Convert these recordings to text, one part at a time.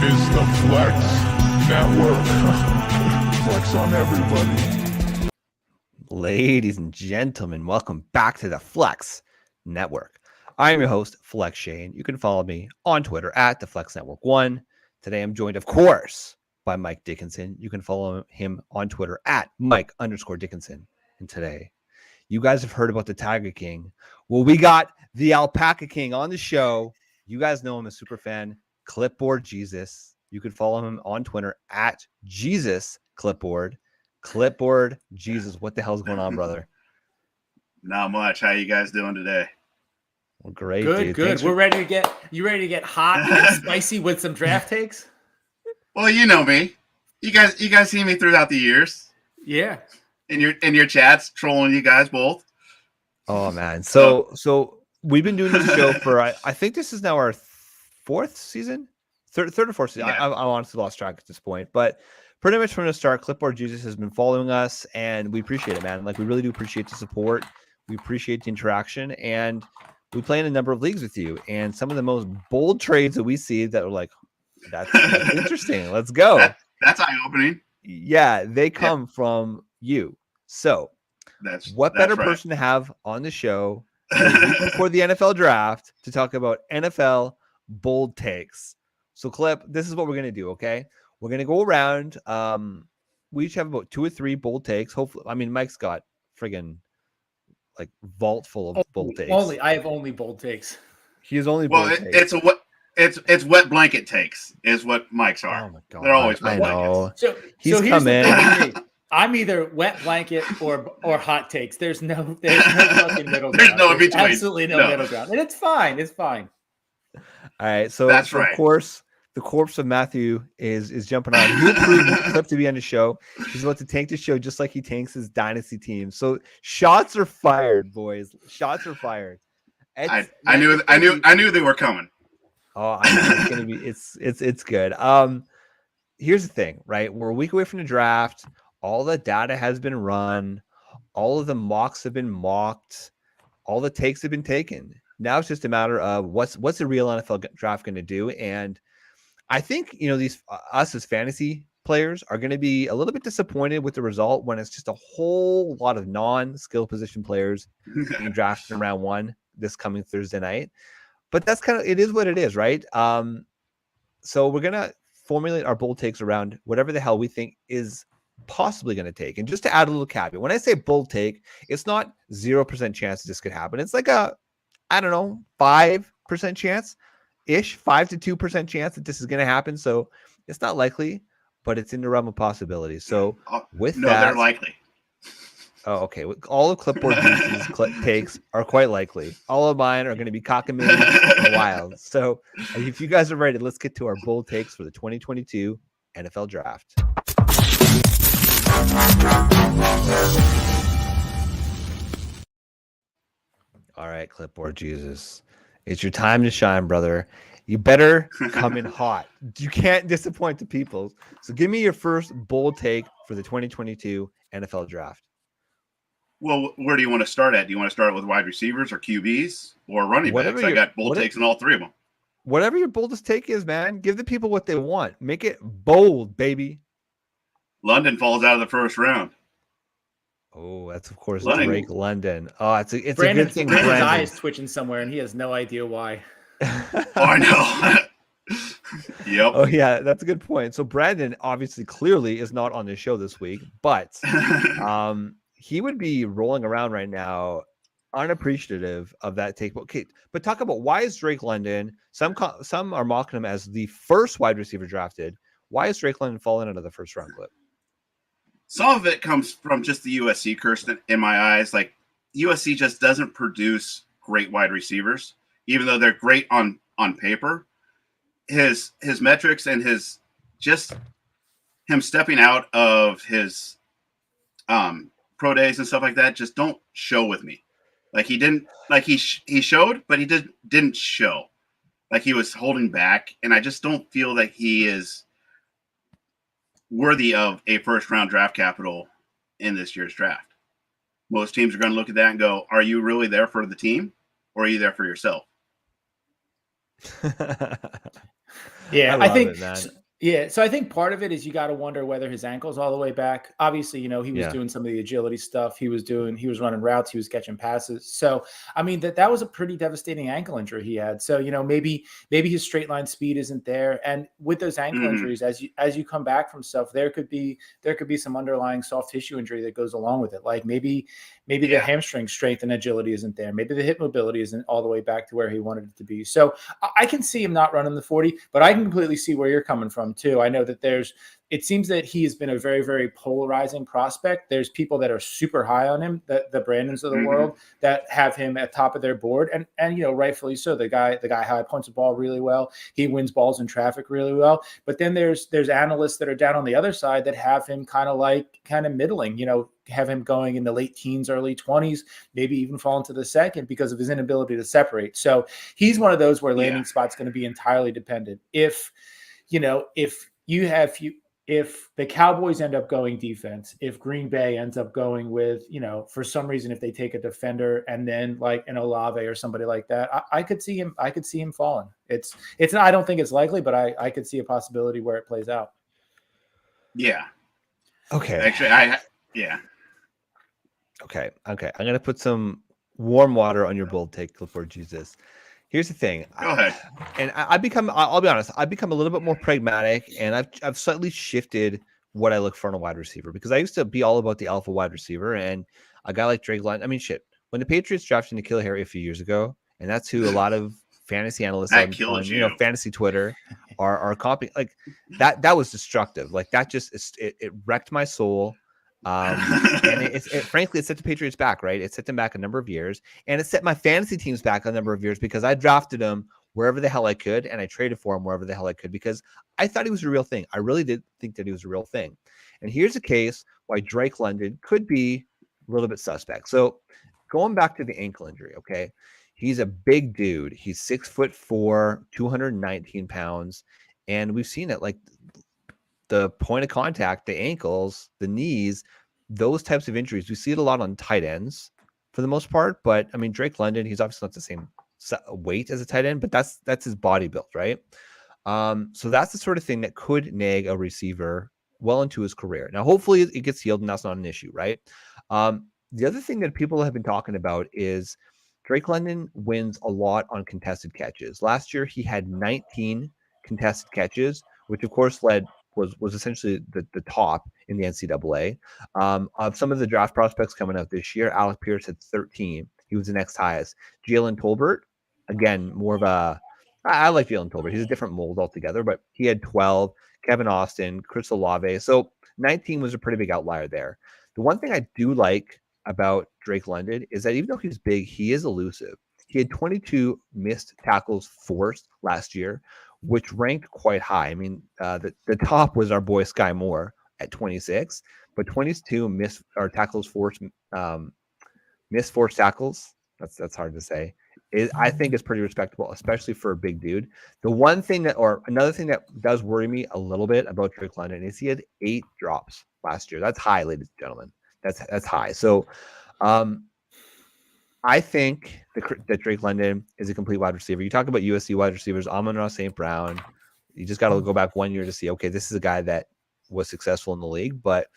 is the Flex Network. Flex on everybody. Ladies and gentlemen, welcome back to the Flex Network. I am your host, Flex Shane. You can follow me on Twitter at the Flex Network 1. Today I'm joined, of course, by Mike Dickinson. You can follow him on Twitter at Mike_Dickinson. And today, you guys have heard about the Tiger King. Well, we got the Alpaca King on the show. You guys know him as super fan, Clipboard Jesus. You can follow him on Twitter at Jesus Clipboard. Clipboard Jesus. What the hell's going on, brother? Not much. How you guys doing today? Well, great, good, dude. good. Thanks We're ready to get you ready to get hot and spicy with some draft takes. Well, you know me. You guys see me throughout the years. Yeah. In your chats, trolling you guys both. Oh man. So we've been doing this show for I think this is now our fourth season, third or fourth season. Yeah. I honestly lost track at this point, but pretty much from the start, Clipboard Jesus has been following us, and we appreciate it, man. Like, we really do appreciate the support. We appreciate the interaction, and we play in a number of leagues with you. And some of the most bold trades that we see that are like, that's interesting. Let's go. That's eye-opening. Yeah, they come from you. So, That's better right. person to have on the show before the NFL draft to talk about NFL bold takes. So, Clip, this is what we're going to do, okay? We're going to go around. We each have about 2 or 3 bold takes. Hopefully, I mean, Mike's got friggin' like vault full of bold takes. I have only bold takes. He has only Well, bold takes. it's wet blanket takes is what Mike's are. Oh my god, They're always I wet know. So He's here's come the in. thing with me. I'm either wet blanket or hot takes. There's no fucking middle ground. There's no in between. Absolutely no middle ground. And it's fine. It's fine. All right, so That's right. Of course, the corpse of Matthew is jumping on. He approved Clip to be on the show. He's about to tank the show just like he tanks his dynasty team. So shots are fired, boys. Shots are fired. I knew they were coming. Oh, I know it's gonna be it's good. Here's the thing, right? We're a week away from the draft. All the data has been run. All of the mocks have been mocked. All the takes have been taken. Now it's just a matter of what's the real NFL draft going to do. And I think, these us as fantasy players are going to be a little bit disappointed with the result when it's just a whole lot of non-skill position players being drafted in round 1 this coming Thursday night. But that's it is what it is, right? So we're going to formulate our bold takes around whatever the hell we think is possibly going to take. And just to add a little caveat, when I say bold take, it's not 0% chance this could happen. It's like a, 5% chance ish, 5 to 2% chance that this is going to happen. So it's not likely, but it's in the realm of possibility. So they're likely. Oh, okay. All of Clipboard Jesus takes are quite likely. All of mine are going to be cockamamie and wild. So if you guys are ready, let's get to our bold takes for the 2022 NFL Draft. All right, Clipboard Jesus. It's your time to shine, brother. You better come in hot. You can't disappoint the people. So give me your first bold take for the 2022 NFL Draft. Well, where do you want to start at? Do you want to start with wide receivers or QBs or running backs? I got bold takes in all 3 of them. Whatever your boldest take is, man, give the people what they want. Make it bold, baby. London falls out of the first round. Oh, that's of course London. Drake London. Oh, it's a Brandon's, good thing. Brandon's eye is twitching somewhere, and he has no idea why. Oh, I know. Yep. Oh, yeah, that's a good point. So Brandon obviously clearly is not on the show this week, but he would be rolling around right now unappreciative of that take. Okay, but talk about why is Drake London? Some are mocking him as the first wide receiver drafted. Why is Drake London falling out of the first round, Clip? Some of it comes from just the USC curse in my eyes. Like, USC just doesn't produce great wide receivers, even though they're great on paper. His metrics and his just him stepping out of his pro days and stuff like that just don't show with me. Like, he didn't, like he showed, but he didn't show. Like, he was holding back, and I just don't feel that he is worthy of a first-round draft capital in this year's draft. Most teams are going to look at that and go, are you really there for the team, or are you there for yourself? Yeah, I I love think it, man. yeah. So I think part of it is you got to wonder whether his ankle's all the way back. Obviously, he was Yeah. doing some of the agility stuff. He was running routes. He was catching passes. So I mean that was a pretty devastating ankle injury he had. So maybe his straight line speed isn't there. And with those ankle injuries, as you come back from stuff, there could be some underlying soft tissue injury that goes along with it. Like maybe the hamstring strength and agility isn't there. Maybe the hip mobility isn't all the way back to where he wanted it to be. So I can see him not running the 40, but I can completely see where you're coming from too. I know that it seems that he has been a very, very polarizing prospect. There's people that are super high on him, the Brandons of the world, that have him at top of their board, and rightfully so. The guy high points the ball really well. He wins balls in traffic really well. But then there's analysts that are down on the other side that have him kind of middling. Have him going in the late teens, early 20s, maybe even fall into the second because of his inability to separate. So he's one of those where landing spot's going to be entirely dependent. If the Cowboys end up going defense, if Green Bay ends up going with, for some reason, if they take a defender and then like an Olave or somebody like that, I could see him falling. It's I don't think it's likely, but I could see a possibility where it plays out. Yeah. Okay. Actually, Okay. I'm going to put some warm water on your bold take, Clipboard Jesus. Here's the thing. Go ahead. I'll be honest, I've become a little bit more pragmatic, and I've slightly shifted what I look for in a wide receiver, because I used to be all about the alpha wide receiver, and a guy like Drake London. I mean, shit, when the Patriots drafted N'Keal Harry a few years ago, and that's who a lot of fantasy analysts on fantasy Twitter are copying, like that was destructive. Like that just it wrecked my soul. And frankly, it set the Patriots back, right? It set them back a number of years, and it set my fantasy teams back a number of years, because I drafted him wherever the hell I could, and I traded for him wherever the hell I could, because I thought he was a real thing. I really did think that he was a real thing. And here's a case why Drake London could be a little bit suspect. So going back to the ankle injury, okay, he's a big dude. He's 6'4", 219 pounds, and we've seen it, like the point of contact, the ankles, the knees, those types of injuries. We see it a lot on tight ends for the most part. But I mean, Drake London, he's obviously not the same weight as a tight end, but that's his body build, right? So that's the sort of thing that could nag a receiver well into his career. Now, hopefully it gets healed and that's not an issue, right? The other thing that people have been talking about is Drake London wins a lot on contested catches. Last year, he had 19 contested catches, which of course was essentially the top in the NCAA. Of some of the draft prospects coming out this year, Alec Pierce had 13. He was the next highest. Jalen Tolbert, again, more of I like Jalen Tolbert. He's a different mold altogether, but he had 12. Kevin Austin, Chris Olave. So 19 was a pretty big outlier there. The one thing I do like about Drake London is that even though he's big, he is elusive. He had 22 missed tackles forced last year, which ranked quite high. I mean, the top was our boy Sky Moore at 26, but 22 missed forced tackles. That's hard to say. I think is pretty respectable, especially for a big dude. Another thing that does worry me a little bit about Drake London is he had 8 drops last year. That's high, ladies and gentlemen. That's high. So, I think that Drake London is a complete wide receiver. You talk about USC wide receivers, Amon-Ra St. Brown. You just got to go back 1 year to see, okay, this is a guy that was successful in the league, but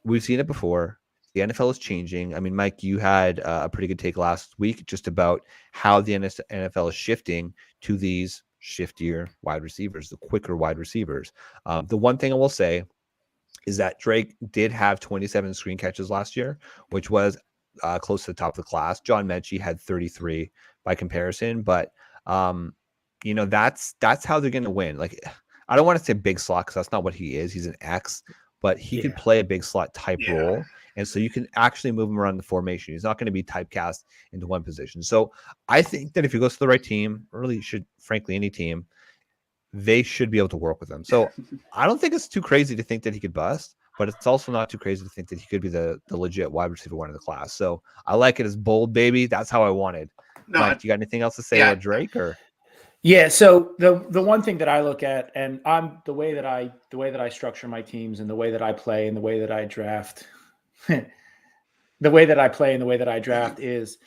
we've seen it before. The NFL is changing. I mean, Mike, you had a pretty good take last week just about how the NFL is shifting to these shiftier wide receivers, the quicker wide receivers. The one thing I will say is that Drake did have 27 screen catches last year, which was close to the top of the class. John Mechie had 33 by comparison, but that's how they're going to win. Like, I don't want to say big slot because that's not what he is. He's an X, but he could play a big slot type role. And so you can actually move him around the formation. He's not going to be typecast into one position. So I think that if he goes to the right team, really should, frankly, any team, they should be able to work with him. So I don't think it's too crazy to think that he could bust, but it's also not too crazy to think that he could be the legit wide receiver one in the class. So I like it as bold, baby. That's how I wanted. No, Mike, you got anything else to say about Drake or? Yeah. So the one thing that I look at, and I'm the way that I structure my teams and the way that I play and the way that I draft, the way that I play and the way that I draft is,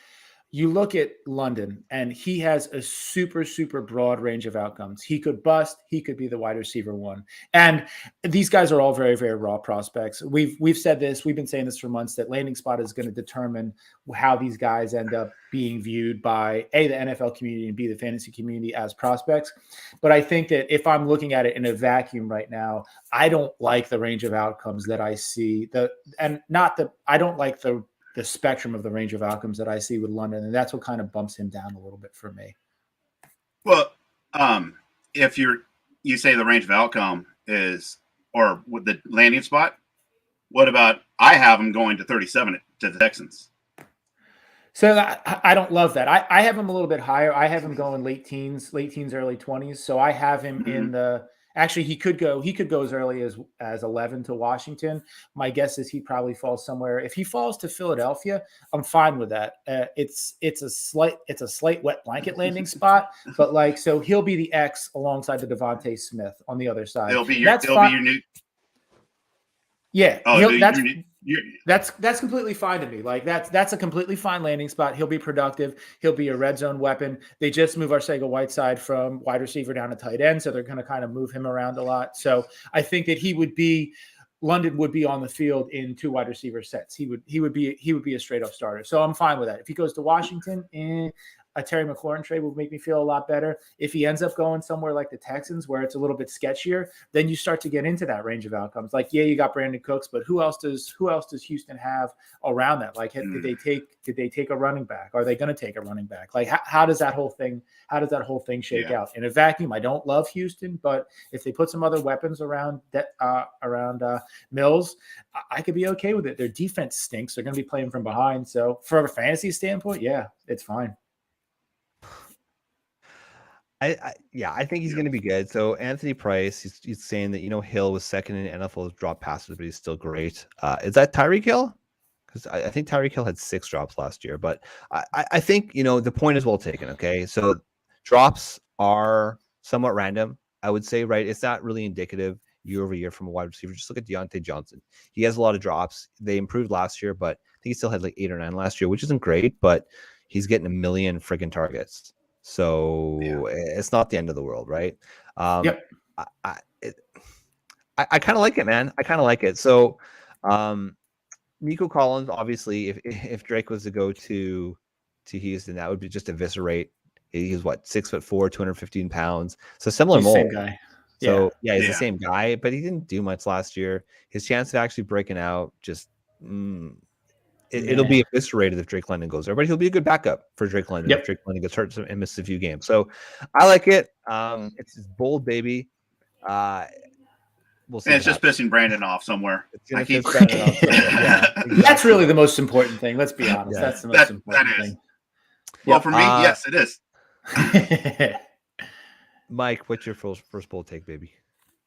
you look at London, and he has a super, super broad range of outcomes. He could bust. He could be the wide receiver one. And these guys are all very, very raw prospects. We've said this. We've been saying this for months, that landing spot is going to determine how these guys end up being viewed by A, the NFL community, and B, the fantasy community as prospects. But I think that if I'm looking at it in a vacuum right now, I don't like the range of outcomes that I see. I don't like the spectrum of the range of outcomes that I see with London. And that's what kind of bumps him down a little bit for me. Well, if you say the range of outcome is, or with the landing spot, what about, I have him going to 37 to the Texans? So I don't love that. I have him a little bit higher. I have him going late teens, early 20s. So I have him in the, actually he could go as early as 11 to Washington. My guess is he probably falls somewhere. If he falls to Philadelphia, I'm fine with that. It's a slight wet blanket landing spot, but so he'll be the X alongside the Devontae Smith on the other side. He'll be your new. Yeah. Oh, That's completely fine to me. That's a completely fine landing spot. He'll be productive. He'll be a red zone weapon. They just move Arcega-Whiteside from wide receiver down to tight end, so they're going to kind of move him around a lot. So I think that London would be on the field in 2 wide receiver sets. He would be a straight up starter. So I'm fine with that. If he goes to Washington, a Terry McLaurin trade would make me feel a lot better. If he ends up going somewhere like the Texans, where it's a little bit sketchier, then you start to get into that range of outcomes. You got Brandon Cooks, but who else does Houston have around that? Did they take a running back? Are they going to take a running back? How does that whole thing shake out? In a vacuum, I don't love Houston, but if they put some other weapons around Mills, I could be okay with it. Their defense stinks. They're going to be playing from behind. So from a fantasy standpoint, yeah, it's fine. I think he's going to be good. So Anthony Price, he's saying that Hill was second in NFL drop passes, but he's still great. Is that Tyreek Hill? Because I think Tyreek Hill had 6 drops last year. But I think the point is well taken. Okay, so drops are somewhat random, I would say. Right, it's not really indicative year over year from a wide receiver. Just look at Deontay Johnson. He has a lot of drops. They improved last year, but I think he still had 8 or 9 last year, which isn't great. But he's getting 1 million friggin' targets. So it's not the end of the world, right? Yep. I kind of like it, man. I kind of like it. So Nico Collins, obviously, if Drake was to go to Houston, that would be just eviscerate. He's 6'4", 215 pounds. So similar mold. Same guy. So he's the same guy, but he didn't do much last year. His chance of actually breaking out just it'll be eviscerated if Drake London goes there, but he'll be a good backup for Drake London if Drake London gets hurt and misses a few games. So I like it. It's his bold baby. We'll see. And it's just pissing Brandon off somewhere. That's really the most important thing. Let's be honest. That's the most important thing. Well, for me, yes, it is. Mike, what's your first bold take, baby?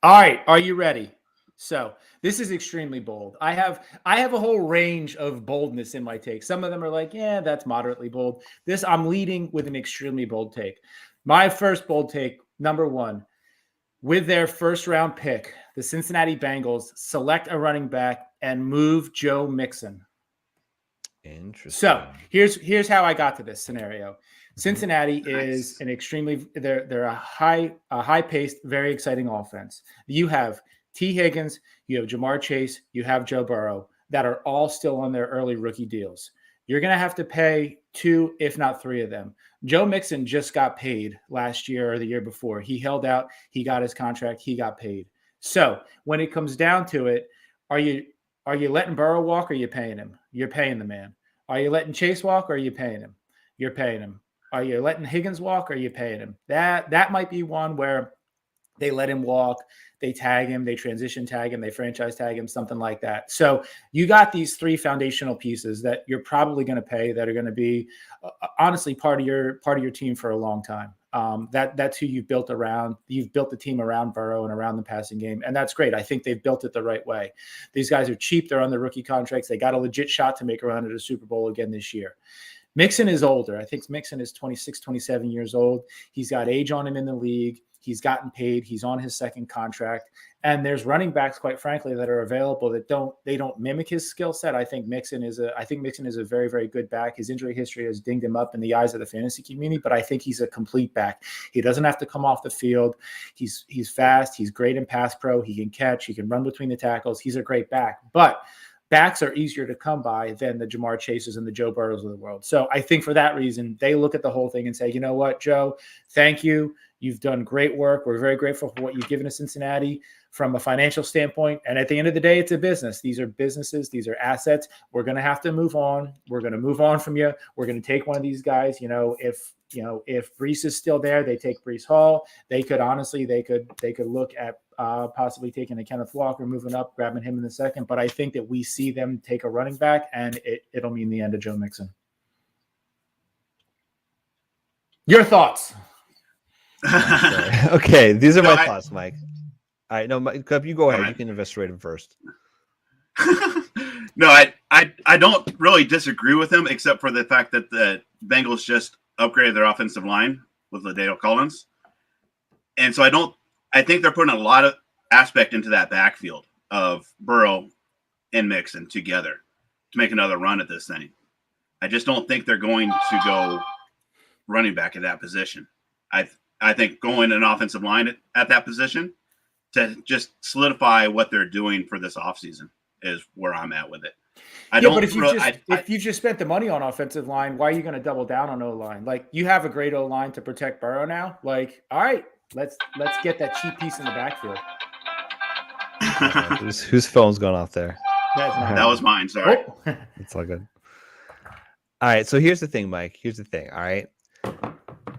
All right. Are you ready? So this is extremely bold. I have a whole range of boldness in my take. Some of them are that's moderately bold. I'm leading with an extremely bold take. My first bold take, number 1, with their first round pick, the Cincinnati Bengals select a running back and move Joe Mixon. Interesting. So here's how I got to this scenario. Cincinnati is an they're a high paced, very exciting offense. You have T. Higgins, you have Jamar Chase, you have Joe Burrow that are all still on their early rookie deals. You're going to have to pay 2, if not 3 of them. Joe Mixon just got paid last year or the year before. He held out. He got his contract. He got paid. So when it comes down to it, are you letting Burrow walk or are you paying him? You're paying the man. Are you letting Chase walk or are you paying him? You're paying him. Are you letting Higgins walk or are you paying him? That might be one where they let him walk, they tag him, they transition tag him, they franchise tag him, something like that. So you got these 3 foundational pieces that you're probably going to pay that are going to be honestly part of your team for a long time. That's who you've built around. You've built the team around Burrow and around the passing game, and that's great. I think they've built it the right way. These guys are cheap. They're on the rookie contracts. They got a legit shot to make a run at a Super Bowl again this year. Mixon is older. I think Mixon is 26, 27 years old. He's got age on him in the league. He's gotten paid. He's on his second contract. And there's running backs, quite frankly, that are available that don't mimic his skill set. I think Mixon is a very, very good back. His injury history has dinged him up in the eyes of the fantasy community, but I think he's a complete back. He doesn't have to come off the field. He's fast. He's great in pass pro. He can catch. He can run between the tackles. He's a great back. But backs are easier to come by than the Jamar Chases and the Joe Burrows of the world. So I think for that reason, they look at the whole thing and say, you know what, Joe, thank you. You've done great work. We're very grateful for what you've given to Cincinnati from a financial standpoint. And at the end of the day, it's a business. These are businesses. These are assets. We're going to have to move on. We're going to move on from you. We're going to take one of these guys. If Brees is still there, they take Brees Hall. They could look at possibly taking a Kenneth Walker, moving up, grabbing him in the second. But I think that we see them take a running back, and it'll mean the end of Joe Mixon. Your thoughts? Okay, these are my thoughts, Mike. All right, no, Mike, you go ahead. You can investigate him first. No, I don't really disagree with him, except for the fact that the Bengals just upgraded their offensive line with Nico Collins, and so I think they're putting a lot of aspect into that backfield of Burrow and Mixon together to make another run at this thing. I just don't think they're going to go running back at that position. I think going an offensive line at that position to just solidify what they're doing for this offseason is where I'm at with it. But if you just spent the money on offensive line, why are you going to double down on O-line? Like, you have a great O-line to protect Burrow now. Like, all right, let's get that cheap piece in the backfield. Whose phone's going off there? That was mine. Sorry. Oh. It's all good. All right, so here's the thing, Mike. Here's the thing. All right,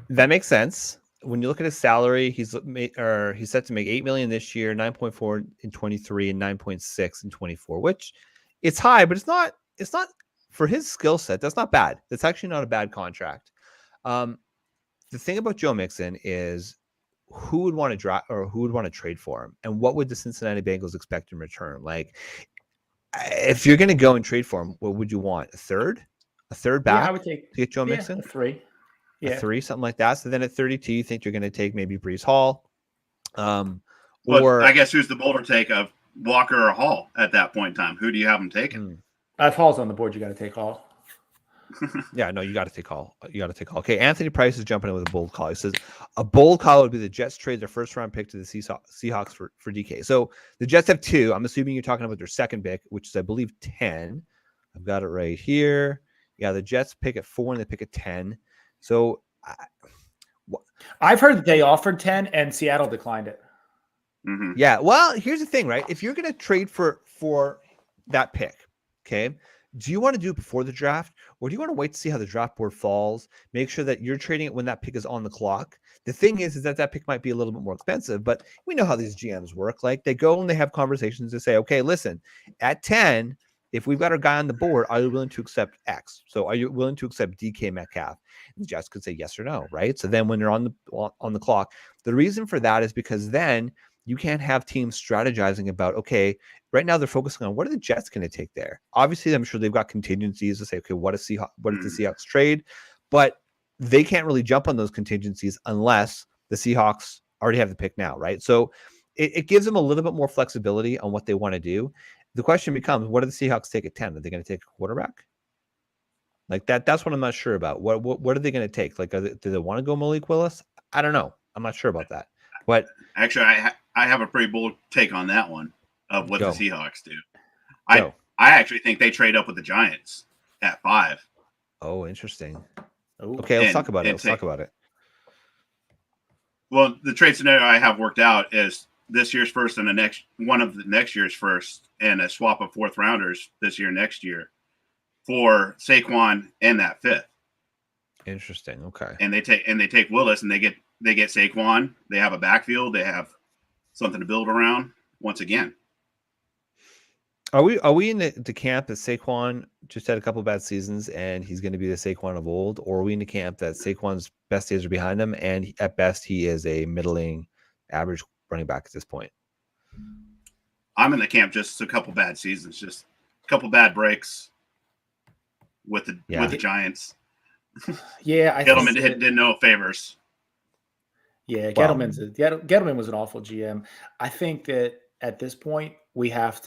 that makes sense. When you look at his salary, he's set to make $8 million this year, 9.4 in 23, and 9.6 in 24, which it's high, but it's not for his skill set. That's not bad. That's actually not a bad contract. The thing about Joe Mixon is who would want to draft or who would want to trade for him, and what would the Cincinnati Bengals expect in return? Like, if you're going to go and trade for him, what would you want? A third back? Yeah, I would take to get Joe Mixon. A 3. Yeah. A 3, something like that. So then at 32, you think you're going to take maybe Brees Hall. Or I guess who's the bolder take of Walker or Hall at that point in time? Who do you have them taking? If Hall's on the board, you got to take Hall. Yeah, no, you got to take Hall. Okay, Anthony Price is jumping in with a bold call. He says a bold call would be the Jets trade their first round pick to the Seahawks for DK. So the Jets have 2. I'm assuming you're talking about their second pick, which is, I believe, 10. I've got it right here. Yeah, the Jets pick at 4 and they pick at 10. So I've heard that they offered 10 and Seattle declined it. Mm-hmm. Yeah. Well, here's the thing, right? If you're going to trade for that pick, okay, do you want to do it before the draft, or do you want to wait to see how the draft board falls? Make sure that you're trading it when that pick is on the clock. The thing is that pick might be a little bit more expensive, but we know how these GMs work. Like, they go and they have conversations to say, okay, listen, at 10, if we've got our guy on the board, are you willing to accept X? So are you willing to accept DK Metcalf? And the Jets could say yes or no, right? So then when they're on the clock, the reason for that is because then you can't have teams strategizing about, okay, right now they're focusing on what are the Jets going to take there? Obviously, I'm sure they've got contingencies to say, okay, what does the Seahawks trade? But they can't really jump on those contingencies unless the Seahawks already have the pick now, right? So it gives them a little bit more flexibility on what they want to do. The question becomes, what do the Seahawks take at 10? Are they going to take a quarterback? Like that? That's what I'm not sure about. What are they going to take? Like, do they want to go Malik Willis? I don't know. I'm not sure about that. But actually, I have a pretty bold take on that one of what the Seahawks do. I actually think they trade up with the Giants at 5. Oh, interesting. Okay, let's talk about it. Talk about it. Well, the trade scenario I have worked out is this year's first and one of the next year's first, and a swap of 4th rounders this year, next year, for Saquon and that 5th. Interesting. Okay. And they take Willis, and they get Saquon. They have a backfield. They have something to build around once again. Are we in the camp that Saquon just had a couple of bad seasons and he's going to be the Saquon of old, or are we in the camp that Saquon's best days are behind him and at best he is a middling, average running back at this point? I'm in the camp just a couple bad seasons, just a couple bad breaks with the Giants. Yeah, Gettleman did no favors. Yeah, Gettleman was an awful GM. I think that at this point, you have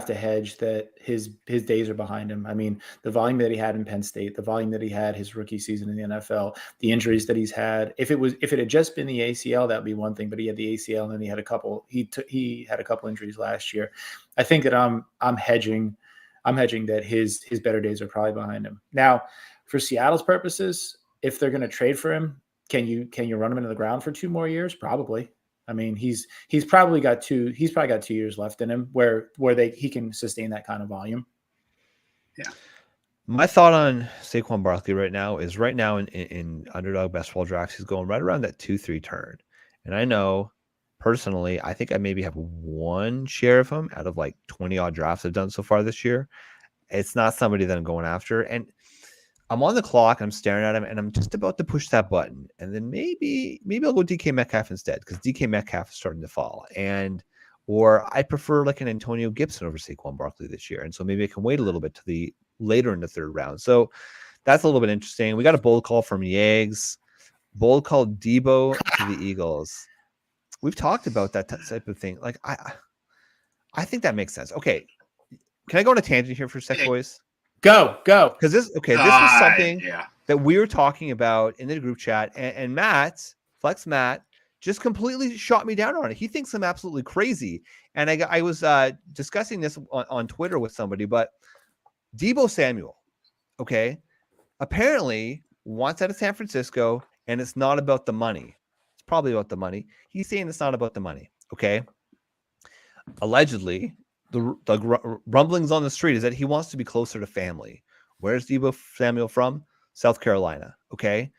to hedge that his days are behind him. I mean, the volume that he had in Penn State, the volume that he had his rookie season in the NFL, the injuries that he's had. If it had just been the ACL, that would be one thing. But he had the ACL, and then he had a couple. He had a couple injuries last year. I think that I'm hedging. I'm hedging that his better days are probably behind him. Now, for Seattle's purposes, if they're going to trade for him, can you run him into the ground for 2 more years? Probably. I mean, he's probably got 2 years left in him where he can sustain that kind of volume. Yeah. My thought on Saquon Barkley right now is in underdog best ball drafts, he's going right around that 2-3 turn. And I know personally, I think I maybe have 1 share of him out of like 20 odd drafts I've done so far this year. It's not somebody that I'm going after. And I'm on the clock. I'm staring at him, and I'm just about to push that button. And then maybe I'll go DK Metcalf instead, because DK Metcalf is starting to fall. Or I prefer like an Antonio Gibson over Saquon Barkley this year. And so maybe I can wait a little bit to the later in the 3rd round. So that's a little bit interesting. We got a bold call from Yags. Bold call Debo to the Eagles. We've talked about that type of thing. Like I think that makes sense. Okay. Can I go on a tangent here for a sec, boys? Go. Because this was something that we were talking about in the group chat, and Flex Matt, just completely shot me down on it. He thinks I'm absolutely crazy. And I was discussing this on Twitter with somebody, but Deebo Samuel, okay, apparently wants out of San Francisco, and it's not about the money. It's probably about the money. He's saying it's not about the money, okay? Allegedly, the rumblings on the street is that he wants to be closer to family. Where's Deebo Samuel from? South Carolina. Okay.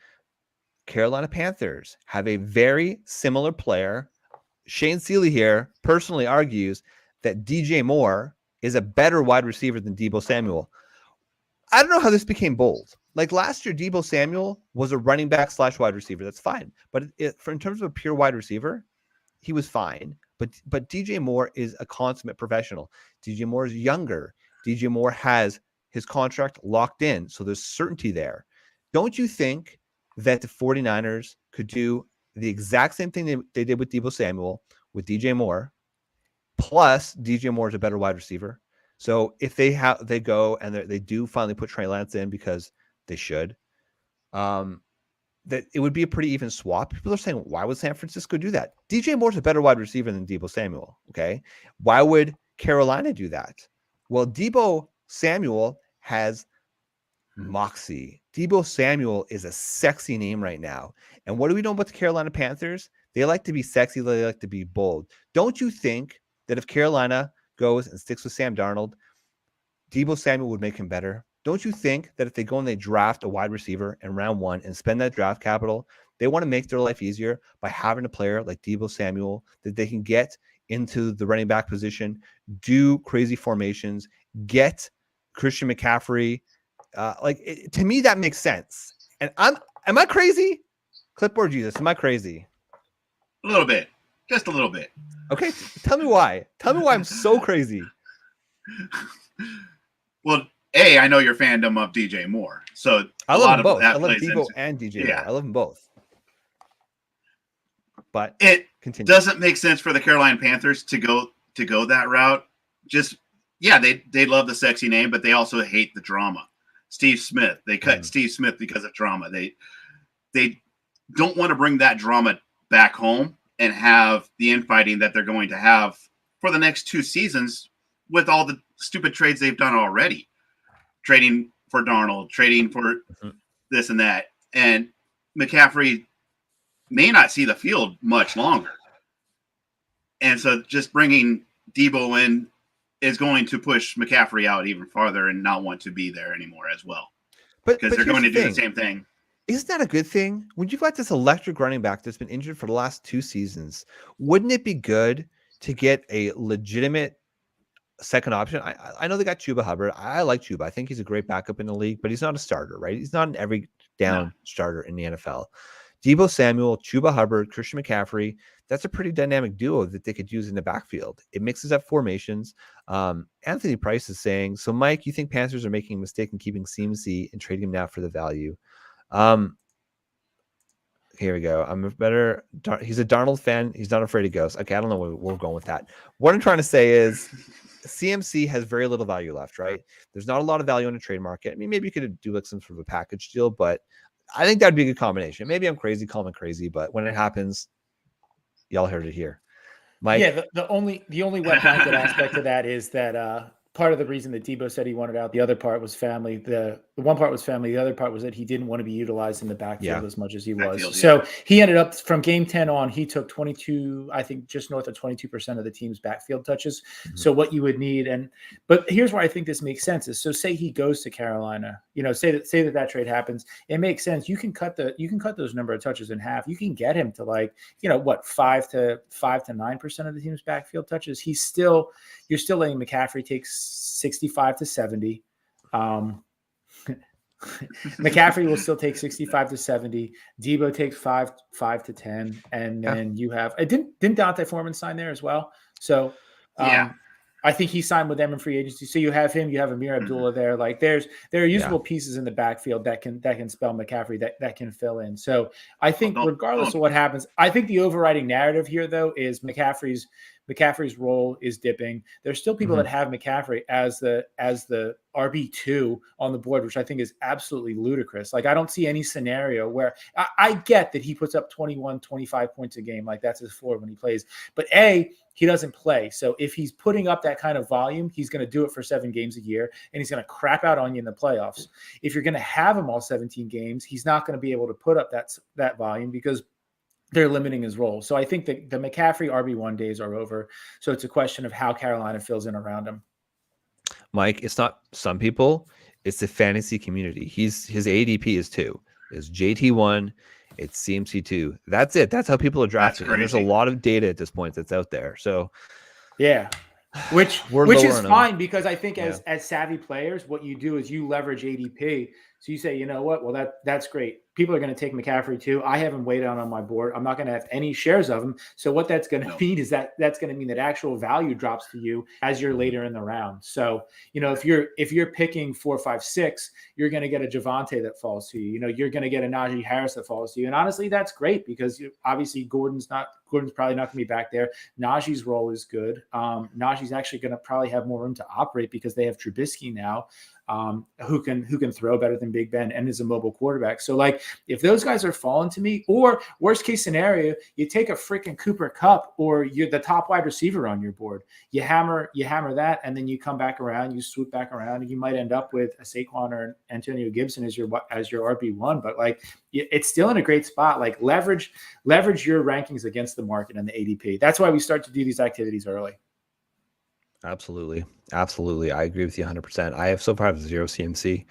Carolina Panthers have a very similar player. Shane Seeley here personally argues that DJ Moore is a better wide receiver than Deebo Samuel. I don't know how this became bold. Like last year, Deebo Samuel was a running back / wide receiver. That's fine. But in terms of a pure wide receiver, he was fine. But DJ Moore is a consummate professional. DJ Moore is younger. DJ Moore has his contract locked in, so there's certainty there. Don't you think that the 49ers could do the exact same thing they did with Deebo Samuel with DJ Moore, plus DJ Moore is a better wide receiver? So if they go and they do finally put Trey Lance in, because they should, that it would be a pretty even swap. People are saying, why would San Francisco do that? DJ Moore's a better wide receiver than Deebo Samuel. Okay. Why would Carolina do that? Well, Deebo Samuel has moxie. Deebo Samuel is a sexy name right now. And what do we know about the Carolina Panthers? They like to be sexy. They like to be bold. Don't you think that if Carolina goes and sticks with Sam Darnold, Deebo Samuel would make him better? Don't you think that if they go and they draft a wide receiver in round 1 and spend that draft capital, they want to make their life easier by having a player like Deebo Samuel that they can get into the running back position, do crazy formations, get Christian McCaffrey? To me, that makes sense. And am I crazy? Clipboard Jesus, am I crazy? A little bit. Just a little bit. Okay, tell me why. Tell me why I'm so crazy. Well, I know your fandom of DJ Moore, so I love them both. I love Deebo and DJ Moore. I love them both. But it doesn't make sense for the Carolina Panthers to go that route. Just they love the sexy name, but they also hate the drama. Steve Smith, they cut Steve Smith because of drama. They don't want to bring that drama back home and have the infighting that they're going to have for the next 2 seasons with all the stupid trades they've done already. Trading for Darnold, trading for this and that. And McCaffrey may not see the field much longer. And so just bringing Deebo in is going to push McCaffrey out even farther and not want to be there anymore as well. Because they're going to do the same thing. Isn't that a good thing? When you've got this electric running back that's been injured for the last 2 seasons, wouldn't it be good to get a legitimate second option? I know they got Chuba Hubbard. I like Chuba. I think he's a great backup in the league, but he's not a starter, right? He's not an every down starter in the NFL. Deebo Samuel, Chuba Hubbard, Christian McCaffrey, that's a pretty dynamic duo that they could use in the backfield. It mixes up formations. Anthony Price is saying, so Mike, you think Panthers are making a mistake in keeping CMC and trading him now for the value? Here we go. He's a Darnold fan. He's not afraid of ghosts. Okay, I don't know where we're going with that. What I'm trying to say is CMC has very little value left, right? There's not a lot of value in the trade market. I mean, maybe you could do like some sort of a package deal, but I think that'd be a good combination. Maybe I'm crazy, call me crazy, but when it happens, y'all heard it here. Mike? Yeah, the only wet blanket aspect of that is that part of the reason that Debo said he wanted out, the other part was family. The one part was family. The other part was that he didn't want to be utilized in the backfield as much as he was. So he ended up from game 10 on, he took 22, I think just north of 22% of the team's backfield touches. Mm-hmm. So what you would need, but here's where I think this makes sense is, so say he goes to Carolina, say that trade happens. It makes sense. You can cut those number of touches in half. You can get him to 5 to 9% of the team's backfield touches. You're still letting McCaffrey take 65 to 70. McCaffrey will still take 65 to 70. Debo takes 5 to 10, and then you have didn't Dante Foreman sign there as well? So I think he signed with them in free agency. So you have him, you have Amir Abdullah there. Like there are usable pieces in the backfield that can spell McCaffrey that can fill in. So I think regardless of what happens, I think the overriding narrative here though is McCaffrey's role is dipping. There's still people that have McCaffrey as the RB2 on the board, which I think is absolutely ludicrous. Like I don't see any scenario where I get that he puts up 21, 25 points a game. Like that's his floor when he plays. But he doesn't play. So if he's putting up that kind of volume, he's going to do it for 7 games a year, and he's going to crap out on you in the playoffs. If you're going to have him all 17 games, he's not going to be able to put up that volume because they're limiting his role. So I think that the McCaffrey RB1 days are over. So it's a question of how Carolina fills in around him. Mike, it's not some people, it's the fantasy community. His ADP is 2. It's JT1, it's CMC2. That's it. That's how people are drafting. And there's a lot of data at this point that's out there. So yeah. Which is fine because I think as savvy players, what you do is you leverage ADP. So you say, you know what? Well, that's great. People are going to take McCaffrey too. I have him way down on my board. I'm not going to have any shares of him. So what that's going to mean is that's going to mean that actual value drops to you as you're later in the round. So, if you're picking 4, 5, 6, you're going to get a Javonte that falls to you. You're going to get a Najee Harris that falls to you. And honestly, that's great because obviously Gordon's probably not going to be back there. Najee's role is good. Najee's actually going to probably have more room to operate because they have Trubisky now. Who can throw better than Big Ben and is a mobile quarterback. So if those guys are falling to me, or worst case scenario, you take a freaking Cooper Kupp or you're the top wide receiver on your board, you hammer that, and then you come back around, you swoop back around, and you might end up with a Saquon or Antonio Gibson as your RB1. But it's still in a great spot. Leverage your rankings against the market and the ADP. That's why we start to do these activities early. Absolutely. I agree with you 100%. I have so far 0 CMC.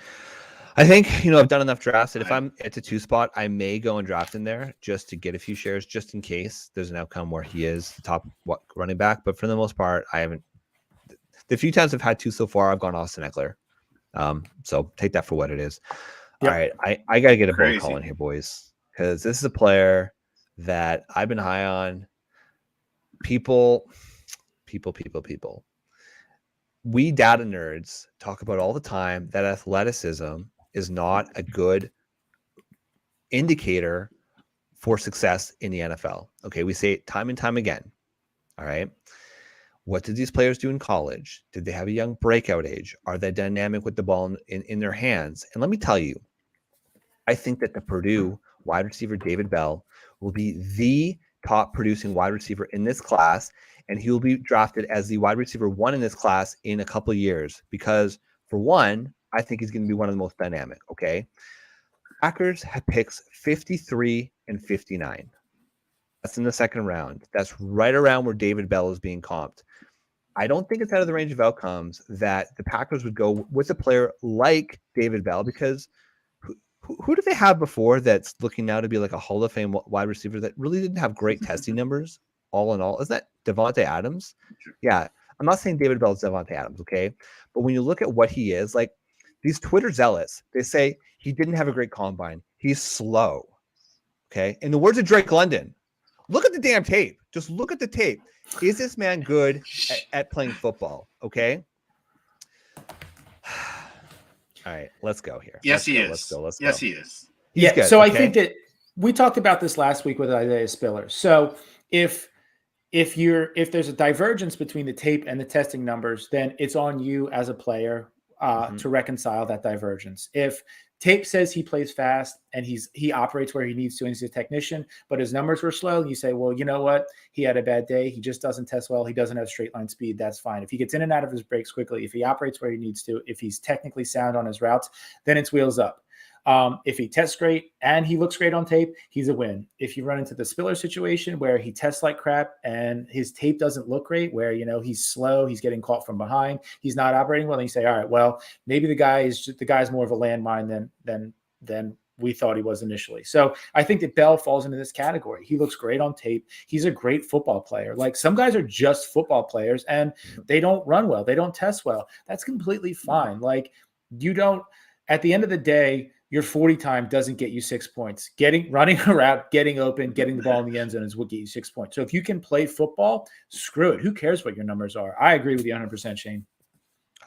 I think, I've done enough drafts that if I'm at the 2 spot, I may go and draft in there just to get a few shares, just in case there's an outcome where he is the top running back. But for the most part, I haven't. The few times I've had 2 so far, I've gone Austin Eckler. So take that for what it is. Yep. All right. I got to get a bold call in here, boys, because this is a player that I've been high on. People. We data nerds talk about all the time that athleticism is not a good indicator for success in the NFL. Okay, we say it time and time again. All right. What did these players do in college? Did they have a young breakout age? Are they dynamic with the ball in their hands? And let me tell you, I think that the Purdue wide receiver David Bell will be the top producing wide receiver in this class, and he will be drafted as the wide receiver 1 in this class in a couple of years because, for one, I think he's going to be one of the most dynamic, okay? Packers have picks 53 and 59. That's in the second round. That's right around where David Bell is being comped. I don't think it's out of the range of outcomes that the Packers would go with a player like David Bell because who did they have before that's looking now to be like a Hall of Fame wide receiver that really didn't have great testing numbers? All in all, is that Devontae Adams? Yeah, I'm not saying David Bell is Devontae Adams, okay? But when you look at what he is, these Twitter zealots, they say he didn't have a great combine. He's slow, okay? In the words of Drake London, look at the damn tape. Just look at the tape. Is this man good at playing football, okay? All right, let's go here. Yes, he is. Let's go. Yes, he is. Yeah, good, so okay? I think that We talked about this last week with Isaiah Spiller. So if there's a divergence between the tape and the testing numbers, then it's on you as a player to reconcile that divergence. If tape says he plays fast and he operates where he needs to and he's a technician, but his numbers were slow, you say, well, you know what? He had a bad day. He just doesn't test well. He doesn't have straight line speed. That's fine. If he gets in and out of his breaks quickly, if he operates where he needs to, if he's technically sound on his routes, then it's wheels up. If he tests great and he looks great on tape, he's a win. If you run into the Spiller situation where he tests like crap and his tape doesn't look great, where, he's slow, he's getting caught from behind, he's not operating well, then you say, all right, well, maybe the guy's more of a landmine than we thought he was initially. So I think that Bell falls into this category. He looks great on tape. He's a great football player. Like, some guys are just football players and they don't run well. They don't test well. That's completely fine. Like, at the end of the day, your 40 time doesn't get you 6 points. Running a route, getting open, getting the ball in the end zone is what get you 6 points. So if you can play football, screw it. Who cares what your numbers are? I agree with you 100%, Shane.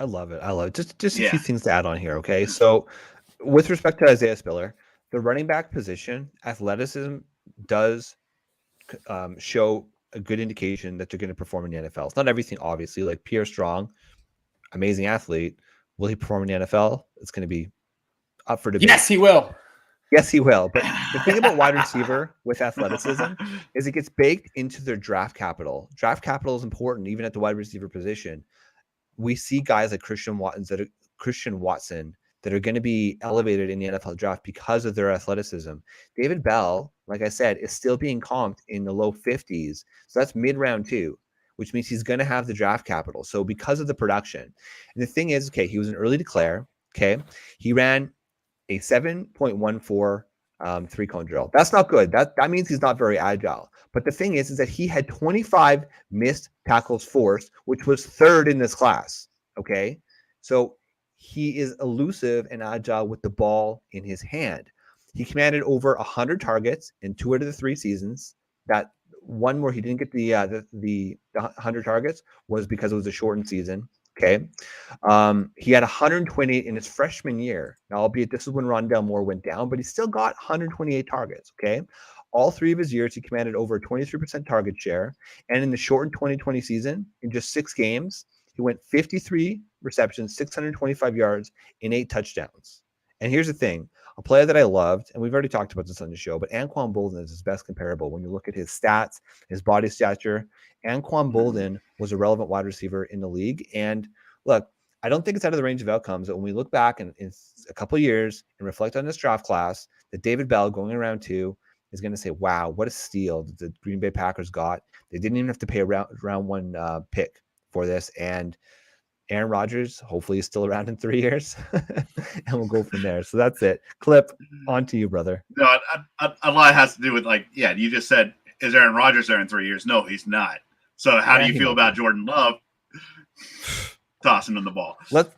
I love it. Just a few things to add on here. Okay. So with respect to Isaiah Spiller, the running back position, athleticism does show a good indication that they're going to perform in the NFL. It's not everything, obviously. Like Pierre Strong, amazing athlete. Will he perform in the NFL? It's going to be up for debate. Yes, he will. Yes, he will. But the thing about wide receiver with athleticism is it gets baked into their draft capital. Draft capital is important, even at the wide receiver position. We see guys like Christian Watson that are going to be elevated in the NFL draft because of their athleticism. David Bell, like I said, is still being comped in the low 50s. So that's mid-round 2, which means he's going to have the draft capital. So because of the production. And the thing is, okay, he was an early declare. Okay. He ran a 7.14 three-cone drill. That's not good. That means he's not very agile. But the thing is that he had 25 missed tackles forced, which was 3rd in this class. Okay. So he is elusive and agile with the ball in his hand. He commanded over 100 targets in 2 out of the 3 seasons. That one where he didn't get the 100 targets was because it was a shortened season. Okay. He had 128 in his freshman year. Now, albeit this is when Rondell Moore went down, but he still got 128 targets. Okay. All 3 of his years, he commanded over a 23% target share. And in the shortened 2020 season, in just 6 games, he went 53 receptions, 625 yards, and 8 touchdowns. And here's the thing, a player that I loved, and we've already talked about this on the show, but Anquan Boldin is his best comparable. When you look at his stats, his body stature, Anquan Boldin was a relevant wide receiver in the league. And look, I don't think it's out of the range of outcomes that when we look back in a couple of years and reflect on this draft class, that David Bell going in round 2 is going to say, wow, what a steal that the Green Bay Packers got. They didn't even have to pay a round 1 pick for this. And Aaron Rodgers hopefully is still around in 3 years, and we'll go from there. So that's it. Clip, on to you, brother. No, a lot has to do with, like, you just said, is Aaron Rodgers there in 3 years? No, he's not. So how do you feel about Jordan Love tossing him the ball? Look.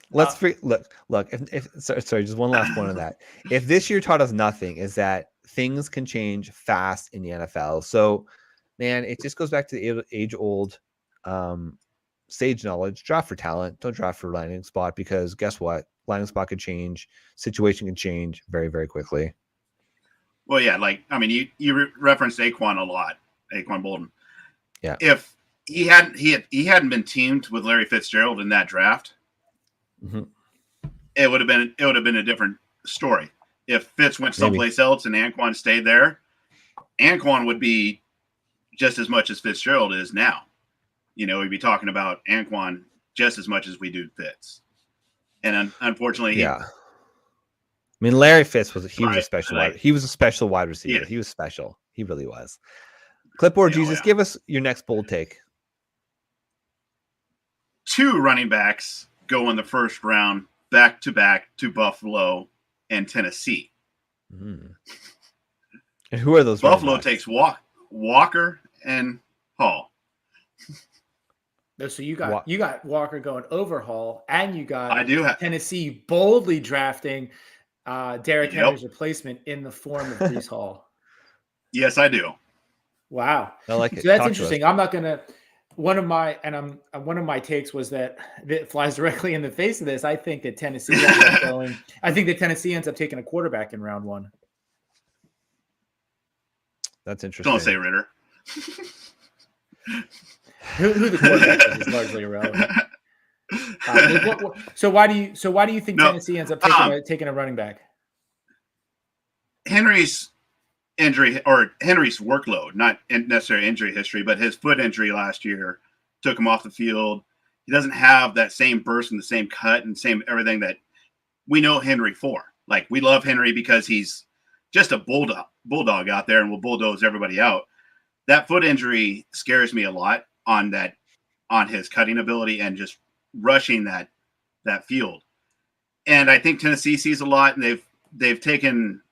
Sorry, just one last point on that. If this year taught us nothing, is that things can change fast in the NFL. So, man, it just goes back to the age-old sage knowledge. Draft for talent. Don't draft for landing spot, because guess what? Landing spot could change. Situation can change very, very quickly. Well, yeah, you referenced Saquon a lot, Saquon Boldin. Yeah. If he hadn't been teamed with Larry Fitzgerald in that draft, it would have been a different story. If Fitz went someplace else and Anquan stayed there, Anquan would be just as much as Fitzgerald is now. We'd be talking about Anquan just as much as we do Fitz. And unfortunately, I mean, Larry Fitz was a special wide receiver. Yeah. He was special. He really was. Clipboard Jesus, give us your next bold take. 2 running backs go in the first round back to back to Buffalo and Tennessee. And who are those? Buffalo takes Walker and Hall. So you got Walker going over Hall, and you got Tennessee boldly drafting Derrick Henry's replacement in the form of Breece Hall. Yes, I do. Wow, I like it. So that's interesting. I'm not gonna. One of my takes was that it flies directly in the face of this. I think that Tennessee ends up taking a quarterback in round 1. That's interesting. Don't say Ritter. Who the quarterback is largely irrelevant. So why do you think Tennessee ends up taking a running back? Henry's injury, or Henry's workload, not necessarily injury history, but his foot injury last year took him off the field. He doesn't have that same burst and the same cut and same everything that we know Henry for. Like, we love Henry because he's just a bulldog out there and will bulldoze everybody out. That foot injury scares me a lot on his cutting ability and just rushing that field. And I think Tennessee sees a lot, and they've taken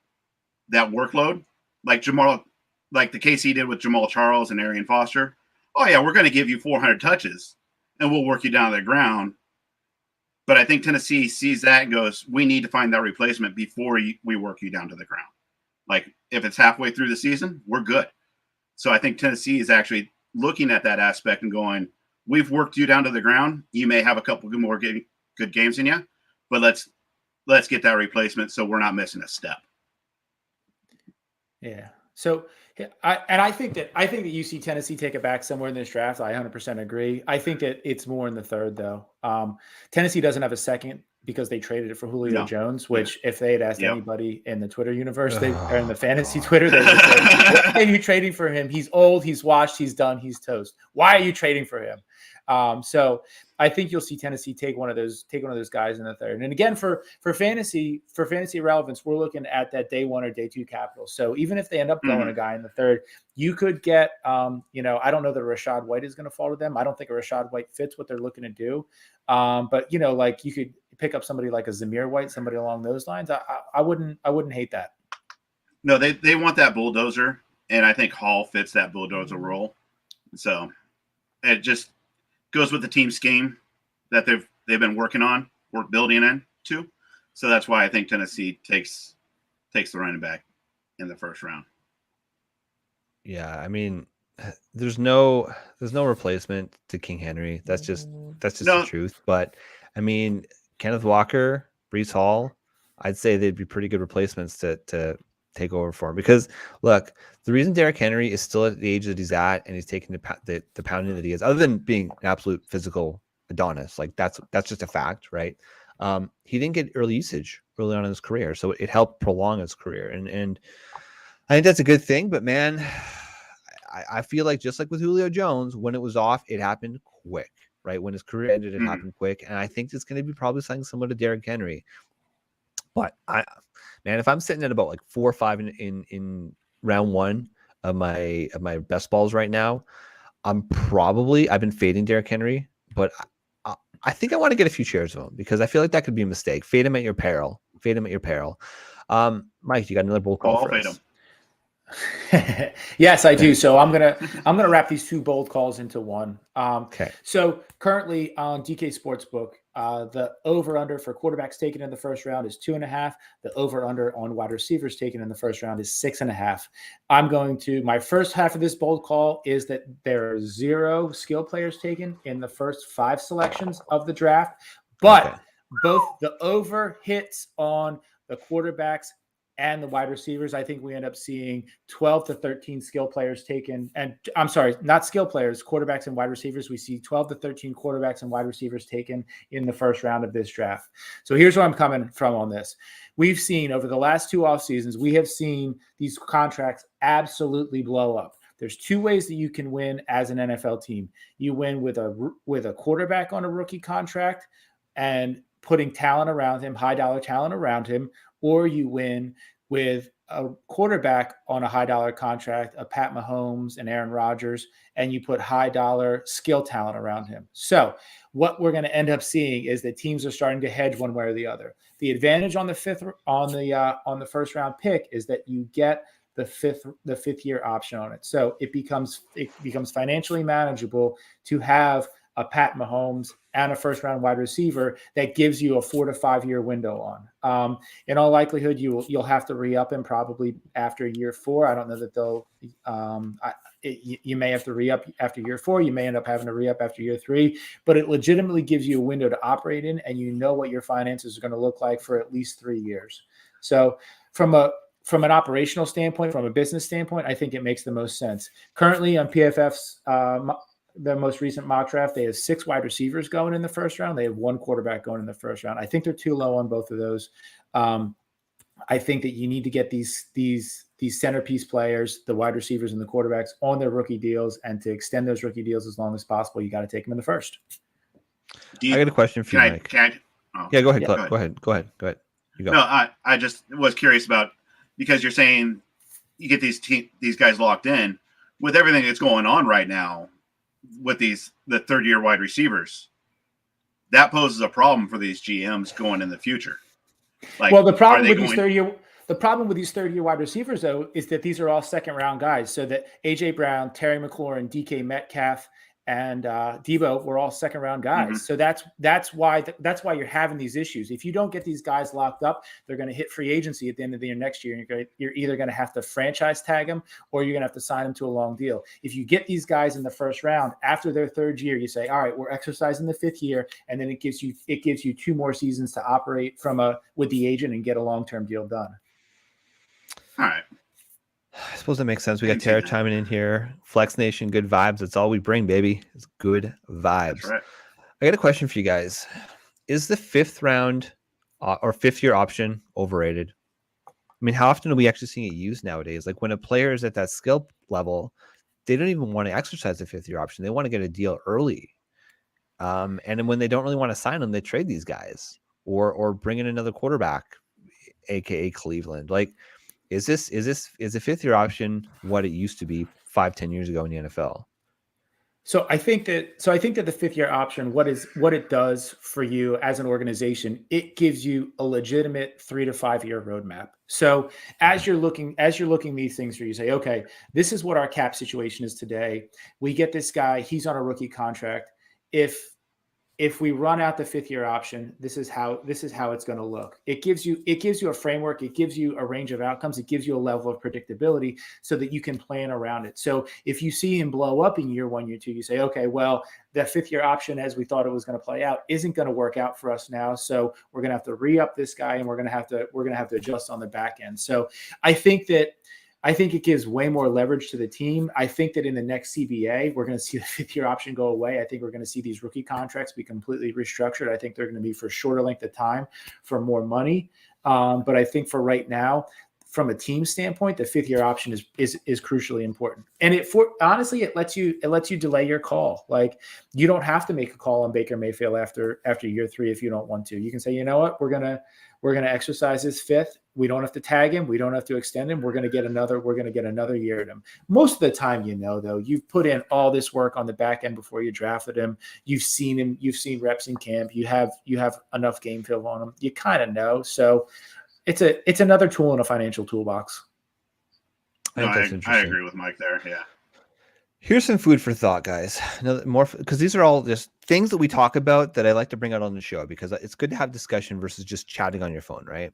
that workload like the KC did with Jamal Charles and Arian Foster. Oh yeah, we're going to give you 400 touches and we'll work you down to the ground. But I think Tennessee sees that and goes, we need to find that replacement before we work you down to the ground. Like, if it's halfway through the season, we're good. So I think Tennessee is actually looking at that aspect and going, we've worked you down to the ground. You may have a couple more good games in you, but let's get that replacement so we're not missing a step. Yeah. So I think that you see Tennessee take it back somewhere in this draft. I 100% agree. I think that it's more in the third, though. Tennessee doesn't have a second because they traded it for Julio Jones, which if they had asked anybody in the Twitter universe or in the fantasy Twitter, they would say, why are you trading for him? He's old, he's washed, he's done, he's toast. Why are you trading for him? So I think you'll see Tennessee take one of those guys in the third. And again, for fantasy relevance, we're looking at that day one or day two capital. So even if they end up going a guy in the third, you could get, I don't know that Rachaad White is going to fall to them. I don't think a Rachaad White fits what they're looking to do. But like you could pick up somebody like a Zamir White, somebody along those lines. I wouldn't hate that. No, they want that bulldozer, and I think Hall fits that bulldozer role. So it just goes with the team scheme that they've been working on, building into. So that's why I think Tennessee takes the running back in the first round. Yeah, I mean, there's no replacement to King Henry. That's just the truth. But I mean, Kenneth Walker, Breece Hall, I'd say they'd be pretty good replacements to take over for him. Because look, the reason Derrick Henry is still at the age that he's at and he's taking the pounding that he is, other than being an absolute physical Adonis, like that's just a fact, right? He didn't get early usage early on in his career, so it helped prolong his career, and I think that's a good thing. But man, I feel like just like with Julio Jones, when it was off, it happened quick, right? When his career ended, it happened quick, and I think it's going to be probably something similar to Derrick Henry. But if I'm sitting at about like 4 or 5 in round one of my best balls right now, I've been fading Derrick Henry, but I think I want to get a few shares of him because I feel like that could be a mistake. Fade him at your peril. Mike, you got another bold call for us? Yes, I do. So I'm gonna wrap these two bold calls into one. Okay. So currently on DK Sportsbook, the over/under for quarterbacks taken in the first round is 2.5. The over/under on wide receivers taken in the first round is 6.5. My first half of this bold call is that there are 0 skill players taken in the first 5 selections of the draft, but both the over hits on the quarterbacks and the wide receivers. I think we end up seeing 12 to 13 skill players taken. And I'm sorry, not skill players, quarterbacks and wide receivers. We see 12 to 13 quarterbacks and wide receivers taken in the first round of this draft. So here's where I'm coming from on this. We've seen over the last 2 off seasons, we have seen these contracts absolutely blow up. There's 2 ways that you can win as an NFL team. You win with a quarterback on a rookie contract and putting talent around him, high dollar talent around him, or you win with a quarterback on a high dollar contract, a Pat Mahomes and Aaron Rodgers, and you put high dollar skill talent around him. So what we're going to end up seeing is that teams are starting to hedge one way or the other. The advantage on the first round pick is that you get the fifth year option on it. So it becomes financially manageable to have a Pat Mahomes and a first round wide receiver that gives you a 4 to 5 year window on. In all likelihood, you'll have to re-up him probably after year 4. I don't know that they'll. You may have to re-up after year 4. You may end up having to re-up after year 3. But it legitimately gives you a window to operate in, and you know what your finances are going to look like for at least 3 years. So from from an operational standpoint, from a business standpoint, I think it makes the most sense. Currently on PFF's the most recent mock draft, they have 6 wide receivers going in the first round. They have 1 quarterback going in the first round. I think they're too low on both of those. I think that you need to get these centerpiece players, the wide receivers and the quarterbacks, on their rookie deals, and to extend those rookie deals as long as possible, you got to take them in the first. I got a question for you, Mike. Yeah, go ahead, Clip. Go ahead. You go. No, I just was curious about, because you're saying you get these guys locked in with everything that's going on right now with the third-year wide receivers. That poses a problem for these GMs going in the future. Like, well, the problem with these third-year wide receivers, though, is that these are all second-round guys. So that A.J. Brown, Terry McLaurin, DK Metcalf, and Debo were all second-round guys. Mm-hmm. So that's why you're having these issues. If you don't get these guys locked up, they're going to hit free agency at the end of the year next year, and you're either going to have to franchise tag them or you're going to have to sign them to a long deal. If you get these guys in the first round after their third year, you say, all right, we're exercising the 5th year, and then it gives you 2 more seasons to operate with the agent and get a long-term deal done. All right. I suppose that makes sense. We got Tara chiming in here. Flex Nation, good vibes. That's all we bring, baby. It's good vibes. That's right. I got a question for you guys. Is the 5th round or 5th year option overrated? I mean, how often are we actually seeing it used nowadays? Like when a player is at that skill level, they don't even want to exercise the 5th year option. They want to get a deal early. And then when they don't really want to sign them, they trade these guys or bring in another quarterback, aka Cleveland. Like, is the 5th year option what it used to be 5-10 years ago in the NFL? So I think that the 5th year option, what it does for you as an organization, it gives you a legitimate 3 to 5 year roadmap. So as you're looking these things through, you say, okay, this is what our cap situation is today. We get this guy, he's on a rookie contract. If we run out the 5th year option, this is how it's going to look. It gives you a framework. It gives you a range of outcomes. It gives you a level of predictability so that you can plan around it. So if you see him blow up in year 1, year 2, you say, okay, well, that 5th year option, as we thought it was going to play out, isn't going to work out for us now. So we're going to have to re-up this guy, and we're going to have to adjust on the back end. So I think it gives way more leverage to the team. I think that in the next CBA, we're going to see the 5th year option go away. I think we're going to see these rookie contracts be completely restructured. I think they're going to be for shorter length of time for more money. But I think for right now, from a team standpoint, the 5th year option is crucially important. And honestly, it lets you delay your call. Like, you don't have to make a call on Baker Mayfield after year 3 if you don't want to. You can say, you know what, we're gonna exercise his 5th. We don't have to tag him. We don't have to extend him. We're going to get another year at him. Most of the time, though, you've put in all this work on the back end before you drafted him. You've seen him. You've seen reps in camp. You have enough game film on him. You kind of know. So it's another tool in a financial toolbox. I agree with Mike there. Yeah. Here's some food for thought, guys. Because these are all just things that we talk about that I like to bring out on the show, because it's good to have discussion versus just chatting on your phone, right?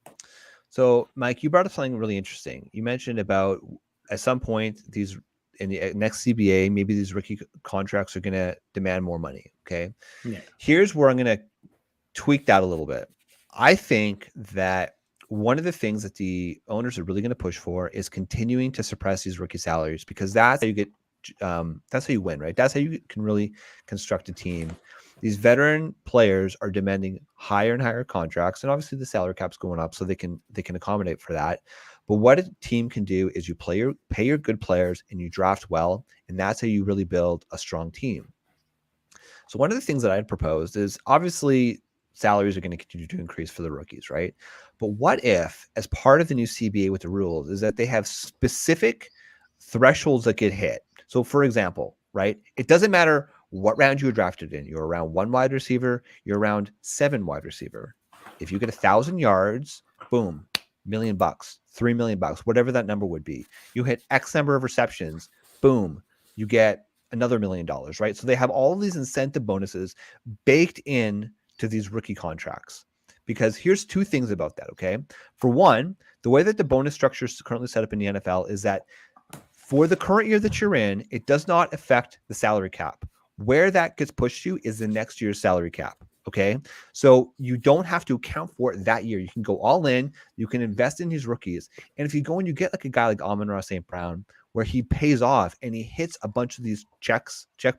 So, Mike, you brought up something really interesting. You mentioned about at some point these in the next CBA, maybe these rookie contracts are going to demand more money. Okay. Yeah. Here's where I'm going to tweak that a little bit. I think that one of the things that the owners are really going to push for is continuing to suppress these rookie salaries, because that's how you get. That's how you win, right? That's how you can really construct a team. These veteran players are demanding higher and higher contracts, and obviously the salary cap's going up, so they can accommodate for that. But what a team can do is you pay your good players and you draft well, and that's how you really build a strong team. So one of the things that I'd proposed is, obviously salaries are going to continue to increase for the rookies, right? But what if, as part of the new CBA with the rules, is that they have specific thresholds that get hit? So, for example, right, it doesn't matter what round you were drafted in. You're around 1 wide receiver, you're around 7 wide receiver. If you get 1,000 yards, boom, $1 million, $3 million, whatever that number would be. You hit X number of receptions, boom, you get another $1 million, right? So they have all of these incentive bonuses baked in to these rookie contracts. Because here's 2 things about that, okay? For one, the way that the bonus structure is currently set up in the NFL is that for the current year that you're in, it does not affect the salary cap. Where that gets pushed to is the next year's salary cap. Okay. So you don't have to account for it that year. You can go all in, you can invest in these rookies. And if you go and you get like a guy like Amon-Ra St. Brown, where he pays off and he hits a bunch of these check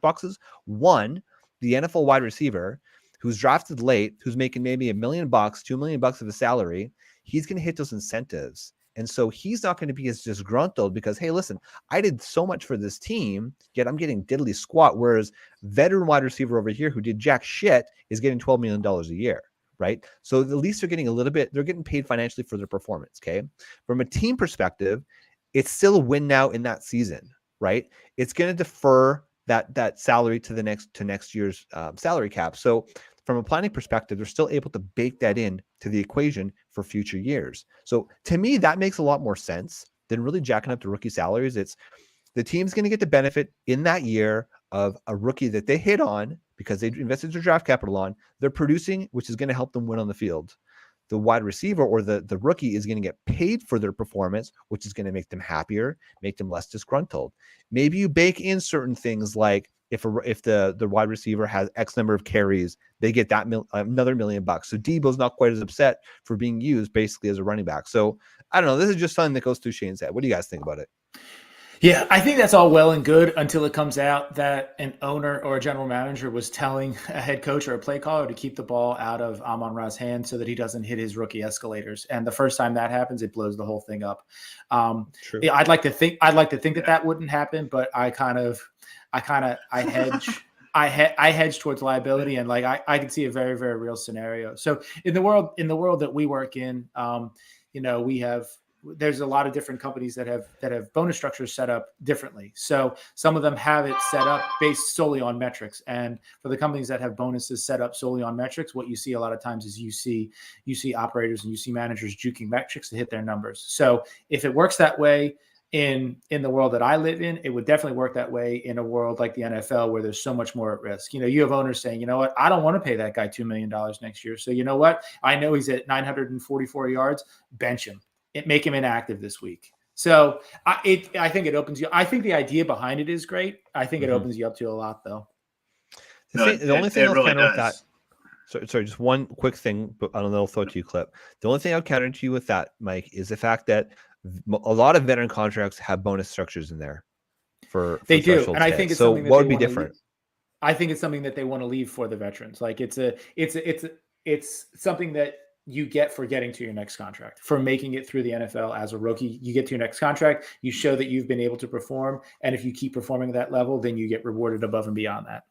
boxes, one, the NFL wide receiver who's drafted late, who's making maybe $1 million, $2 million of a salary, he's going to hit those incentives. And so he's not going to be as disgruntled because, hey, listen, I did so much for this team, yet I'm getting diddly squat. Whereas veteran wide receiver over here who did jack shit is getting $12 million a year, right? So at least they're getting a little bit, they're getting paid financially for their performance, okay? From a team perspective, it's still a win now in that season, right? It's going to defer that salary to next year's salary cap. So from a planning perspective, they're still able to bake that in to the equation for future years. So to me, that makes a lot more sense than really jacking up the rookie salaries. It's the team's going to get the benefit in that year of a rookie that they hit on because they invested their draft capital on. They're producing, which is going to help them win on the field. The wide receiver or the rookie is going to get paid for their performance, which is going to make them happier, make them less disgruntled. Maybe you bake in certain things like if the wide receiver has X number of carries, they get that another $1 million. So Debo's not quite as upset for being used basically as a running back. So I don't know. This is just something that goes through Shane's head. What do you guys think about it? Yeah, I think that's all well and good until it comes out that an owner or a general manager was telling a head coach or a play caller to keep the ball out of Amon-Ra's hand so that he doesn't hit his rookie escalators. And the first time that happens, it blows the whole thing up. True. Yeah, I'd like to think that wouldn't happen, but I hedge. I hedge towards liability, and like I can see a very, very real scenario. So in the world that we work in, there's a lot of different companies that have bonus structures set up differently. So some of them have it set up based solely on metrics. And for the companies that have bonuses set up solely on metrics, what you see a lot of times is you see operators and you see managers juking metrics to hit their numbers. So if it works that way in the world that I live in, it would definitely work that way in a world like the NFL where there's so much more at risk. You have owners saying, you know what, I don't want to pay that guy $2 million next year. So you know what? I know he's at 944 yards, bench him. Make him inactive this week. So I think it opens you. I think the idea behind it is great. I think it opens you up to a lot, though. The only thing I'll really counter with that. Sorry, just one quick thing, but on a little throw to you clip. The only thing I'll counter to you with that, Mike, is the fact that a lot of veteran contracts have bonus structures in there. They do, and I think it's something that what would be different. I think it's something that they want to leave for the veterans. Like it's something that you get for getting to your next contract, for making it through the NFL as a rookie. You get to your next contract, you show that you've been able to perform. And if you keep performing at that level, then you get rewarded above and beyond that.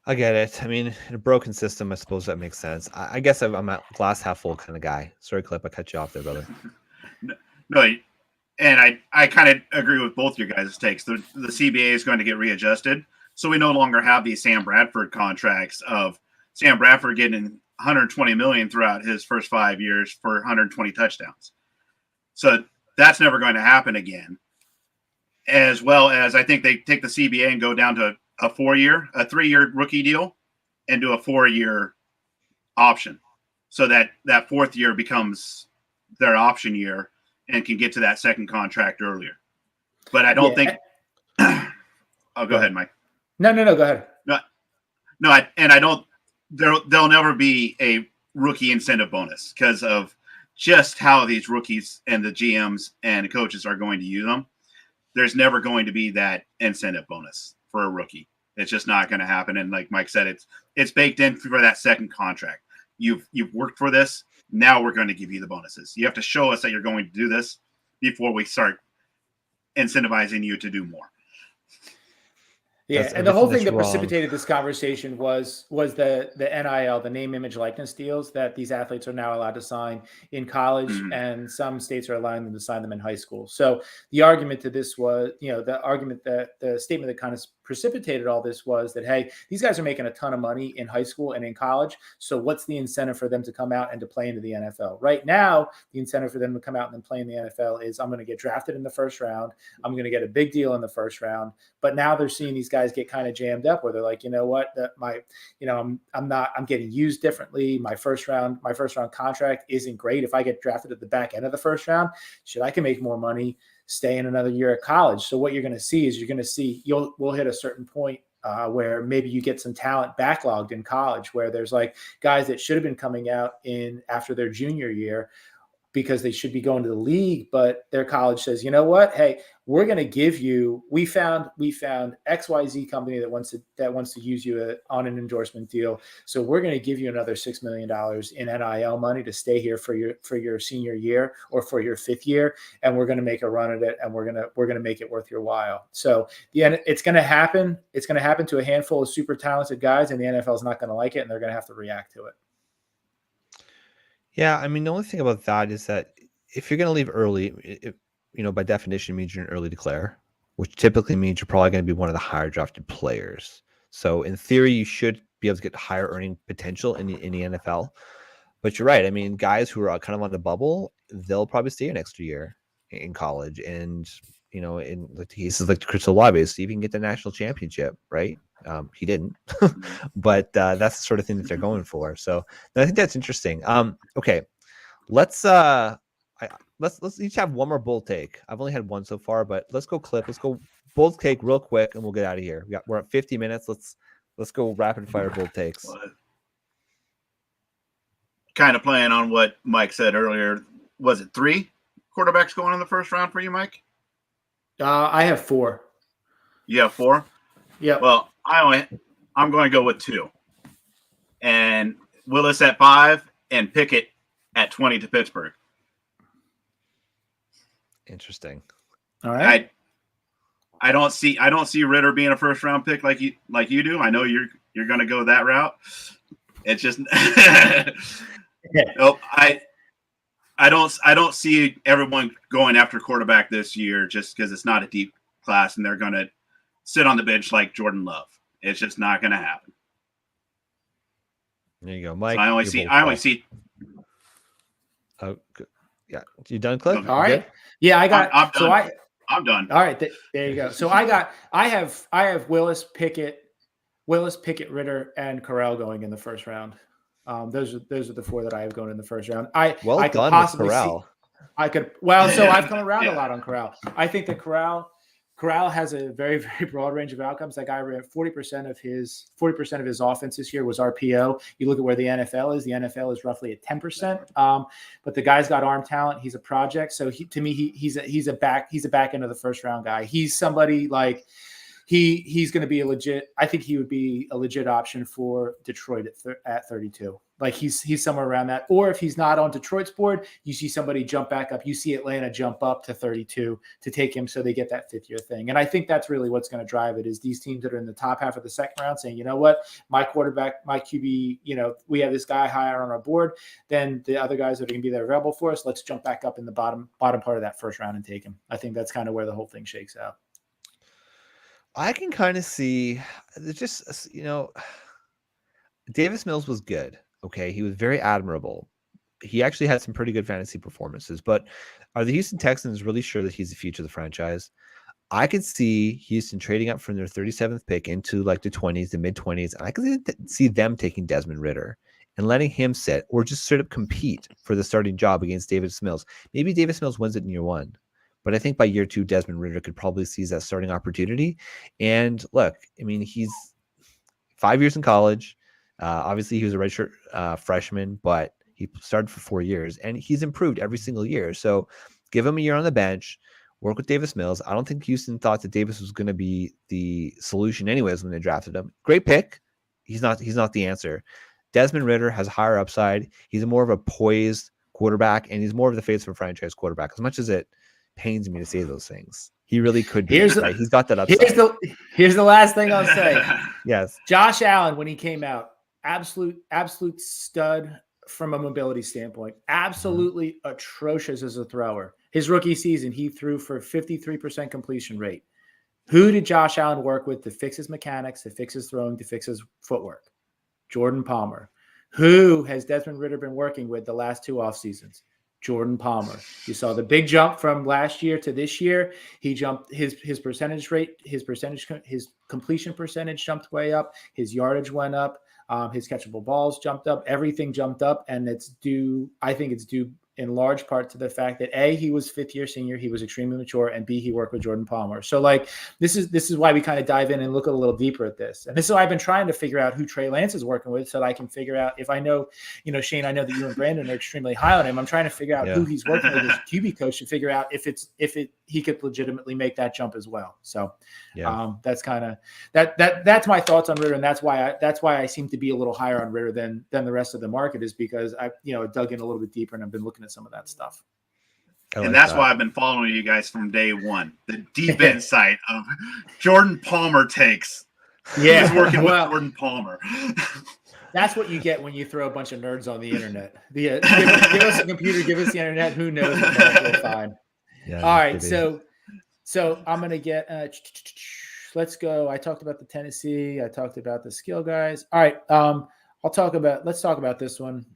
I get it. I mean, in a broken system, I suppose that makes sense. I guess I'm a glass half full kind of guy. Sorry, Clip, I cut you off there, brother. No, and I kind of agree with both your guys' takes. The CBA is going to get readjusted. So we no longer have these Sam Bradford contracts of Sam Bradford getting $120 million throughout his first 5 years for 120 touchdowns. So that's never going to happen again. As well as I think they take the CBA and go down to a 3-year rookie deal and do a 4-year option. So that fourth year becomes their option year and can get to that second contract earlier. But I don't think I'll go ahead, Mike. No, go ahead. There'll never be a rookie incentive bonus because of just how these rookies and the GMs and the coaches are going to use them. There's never going to be that incentive bonus for a rookie. It's just not going to happen. And like Mike said, it's baked in for that second contract. You've worked for this. Now we're going to give you the bonuses. You have to show us that you're going to do this before we start incentivizing you to do more. Yeah, and the whole thing that precipitated this conversation was the NIL, the name, image, likeness deals that these athletes are now allowed to sign in college, and some states are allowing them to sign them in high school. So the argument to this was, the statement that kind of precipitated all this was that, hey, these guys are making a ton of money in high school and in college. So what's the incentive for them to come out and to play into the NFL? Right now, the incentive for them to come out and then play in the NFL is I'm going to get drafted in the first round. I'm going to get a big deal in the first round. But now they're seeing these guys get kind of jammed up where they're like, you know what, I'm getting used differently. My first round contract isn't great. If I get drafted at the back end of the first round, I can make more money, stay in another year at college. So what you're going to see is we'll hit a certain point where maybe you get some talent backlogged in college, where there's like guys that should have been coming out in after their junior year because they should be going to the league, but their college says, you know what? Hey, we're going to give you, we found XYZ company that wants to use you on an endorsement deal. So we're going to give you another $6 million in NIL money to stay here for your senior year or for your fifth year. And we're going to make a run at it. And we're going to make it worth your while. So it's going to happen. It's going to happen to a handful of super talented guys, and the NFL is not going to like it. And they're going to have to react to it. Yeah, I mean, the only thing about that is that if you're going to leave early, it, by definition means you're an early declare, which typically means you're probably going to be one of the higher drafted players. So in theory, you should be able to get higher earning potential in the NFL. But you're right. I mean, guys who are kind of on the bubble, they'll probably stay an extra year in college. And, in the cases like Chris Olave, see if he can get the national championship, right? He didn't, but that's the sort of thing that they're going for. So I think that's interesting. Okay, let's each have one more bold take. I've only had one so far, but let's go bold take real quick, and we'll get out of here. We're at 50 minutes. Let's go rapid fire bold takes. Kind of playing on what Mike said earlier. Was it 3 quarterbacks going in the first round for you, Mike? I have 4. You have 4? Yeah. Well, I'm going to go with 2, and Willis at 5 and Pickett at 20 to Pittsburgh. Interesting. All right. I don't see Ritter being a first round pick like you do. I know you're going to go that route. It's just nope. I don't see everyone going after quarterback this year just because it's not a deep class and they're going to sit on the bench like Jordan Love. It's just not going to happen. There you go, Mike. So I only see. Oh, yeah. You done, Cliff? All right. Yeah, I got. I'm done. All right. There you go. So I have Willis, Pickett, Ritter, and Corral going in the first round. Those are the 4 that I have going in the first round. I could possibly see. So I've come around a lot on Corral. I think that Corral has a very, very broad range of outcomes. That guy ran 40% of his offense this year was RPO. You look at where the NFL is. The NFL is roughly at 10%. But the guy's got arm talent. He's a project. So he's a back end of the first round guy. He's somebody like he's going to be I think he would be a legit option for Detroit at 32. Like he's somewhere around that. Or if he's not on Detroit's board, you see somebody jump back up. You see Atlanta jump up to 32 to take him so they get that 5th year thing. And I think that's really what's going to drive it is these teams that are in the top half of the second round saying, you know what, my quarterback, my QB, we have this guy higher on our board than the other guys that are going to be there available for us. Let's jump back up in the bottom part of that first round and take him. I think that's kind of where the whole thing shakes out. I can kind of see just, Davis Mills was good. Okay. He was very admirable. He actually had some pretty good fantasy performances, but are the Houston Texans really sure that he's the future of the franchise? I could see Houston trading up from their 37th pick into like the 20s, the mid 20s. And I could see them taking Desmond Ritter and letting him sit or just sort of compete for the starting job against Davis Mills. Maybe Davis Mills wins it in year 1. But I think by year 2, Desmond Ritter could probably seize that starting opportunity. And look, I mean, he's 5 years in college. Obviously, he was a redshirt freshman, but he started for 4 years, and he's improved every single year. So give him a year on the bench, work with Davis Mills. I don't think Houston thought that Davis was going to be the solution anyways when they drafted him. Great pick. He's not the answer. Desmond Ritter has higher upside. He's more of a poised quarterback, and he's more of the face of a franchise quarterback. As much as it pains me to say those things, he really could be. Right? He's got that upside. Here's the last thing I'll say. Yes. Josh Allen, when he came out, absolute stud from a mobility standpoint. Absolutely atrocious as a thrower. His rookie season, he threw for 53% completion rate. Who did Josh Allen work with to fix his mechanics, to fix his throwing, to fix his footwork? Jordan Palmer. Who has Desmond Ritter been working with the last 2 off seasons? Jordan Palmer. You saw the big jump from last year to this year. He jumped his percentage rate, his completion percentage jumped way up. His yardage went up. His catchable balls jumped up. Everything jumped up, and I think it's due in large part to the fact that A, he was fifth-year senior, he was extremely mature, and B, he worked with Jordan Palmer. So like this is why we kind of dive in and look a little deeper at this. And this is why I've been trying to figure out who Trey Lance is working with, so that I can figure out if I know, Shane, I know that you and Brandon are extremely high on him. I'm trying to figure out who he's working with as a QB coach to figure out if he could legitimately make that jump as well. So that's kind of that's my thoughts on Ritter, and that's why I seem to be a little higher on Ritter than the rest of the market, is because I dug in a little bit deeper and I've been looking at some of that stuff. And that's why I've been following you guys from day one. The deep insight of Jordan Palmer takes. Yeah, he's working with Jordan Palmer. That's what you get when you throw a bunch of nerds on the internet. Give us a computer, give us the internet. Who knows what we'll find? Yeah, all right, so I'm gonna get. Let's go. I talked about the Tennessee. I talked about the skill guys. All right. Let's talk about this one.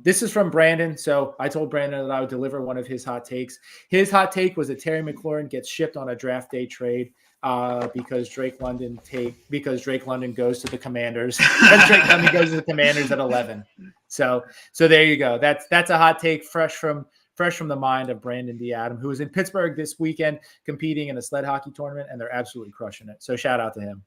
This is from Brandon. So I told Brandon that I would deliver one of his hot takes. His hot take was that Terry McLaurin gets shipped on a draft day trade because Drake London goes to the Commanders. Drake London goes to the Commanders at 11. So there you go. That's a hot take, fresh from the mind of Brandon D. Adam, who was in Pittsburgh this weekend competing in a sled hockey tournament, and they're absolutely crushing it. So shout out to him.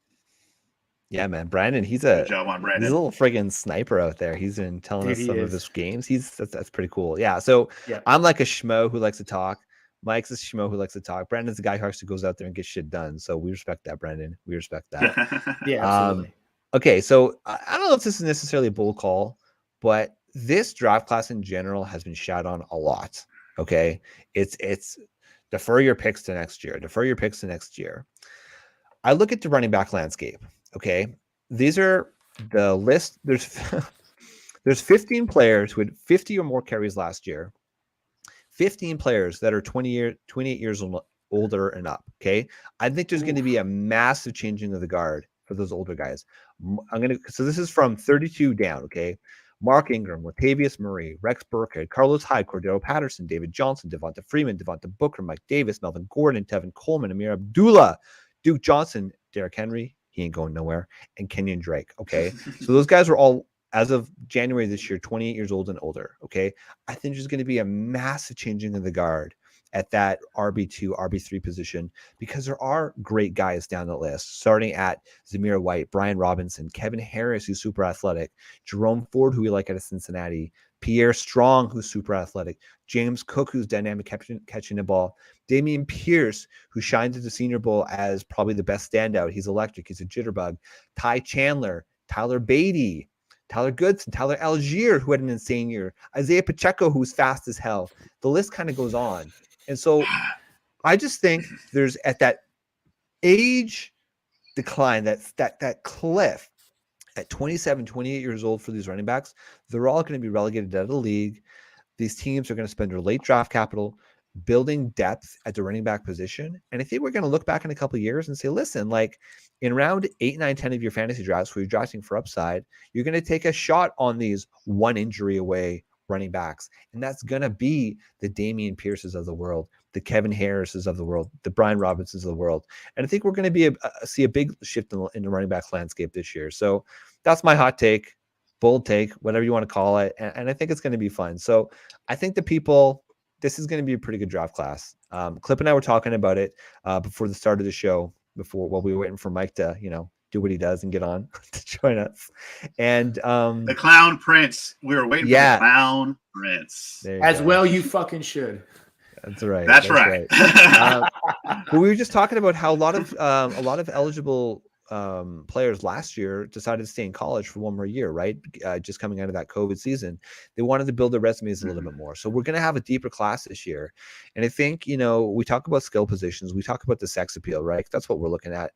Yeah, man, Brandon, he's a little friggin' sniper out there. He's been telling us some of his games. That's pretty cool. Yeah. So I'm like a schmo who likes to talk. Mike's a schmo who likes to talk. Brandon's the guy who actually goes out there and gets shit done. So we respect that, Brandon. We respect that. Yeah, absolutely. Okay, so I don't know if this is necessarily a bull call, but this draft class in general has been shat on a lot. Okay, it's defer your picks to next year. Defer your picks to next year. I look at the running back landscape. Okay, these are the list. There's 15 players who had 50 or more carries last year. 15 players that are 28 years older and up. Okay, I think there's going to be a massive changing of the guard for those older guys. So this is from 32 down. Okay, Mark Ingram, Latavius Murray, Rex Burkhead, Carlos Hyde, Cordero Patterson, David Johnson, Devonta Freeman, Devonta Booker, Mike Davis, Melvin Gordon, Tevin Coleman, Amir Abdullah, Duke Johnson, Derrick Henry. He ain't going nowhere. And Kenyon Drake. Okay. So those guys were all, as of January this year, 28 years old and older. Okay. I think there's going to be a massive changing of the guard at that RB2, RB3 position, because there are great guys down the list, starting at Zamir White, Brian Robinson, Kevin Harris, who's super athletic, Jerome Ford, who we like out of Cincinnati, Pierre Strong, who's super athletic, James Cook, who's dynamic catching the ball, Dameon Pierce, who shined at the Senior Bowl as probably the best standout. He's electric. He's a jitterbug. Ty Chandler, Tyler Beatty, Tyler Goodson, Tyler Algier, who had an insane year, Isaiah Pacheco, who's fast as hell. The list kind of goes on. And so I just think there's at that age decline, that cliff at 27, 28 years old for these running backs, they're all going to be relegated out of the league. These teams are going to spend their late draft capital building depth at the running back position. And I think we're going to look back in a couple of years and say, listen, like in round 8, 9, 10 of your fantasy drafts where you're drafting for upside, you're going to take a shot on these one injury away running backs. And that's going to be the Dameon Pierces of the world, the Kevin Harrises of the world, the Brian Robinsons of the world. And I think we're going to be see a big shift in the running back landscape this year. So that's my hot take, bold take, whatever you want to call it. And I think it's going to be fun. So I think this is going to be a pretty good draft class. Clip and I were talking about it before the start of the show, while we were waiting for Mike to, do what he does and get on to join us. And the Clown Prince. We were waiting for the Clown Prince. As well, you fucking should. That's right. That's right. But we were just talking about how a lot of eligible players last year decided to stay in college for one more year, right? Just coming out of that COVID season, they wanted to build their resumes a little bit more. So we're going to have a deeper class this year. And I think, we talk about skill positions, we talk about the sex appeal, right? That's what we're looking at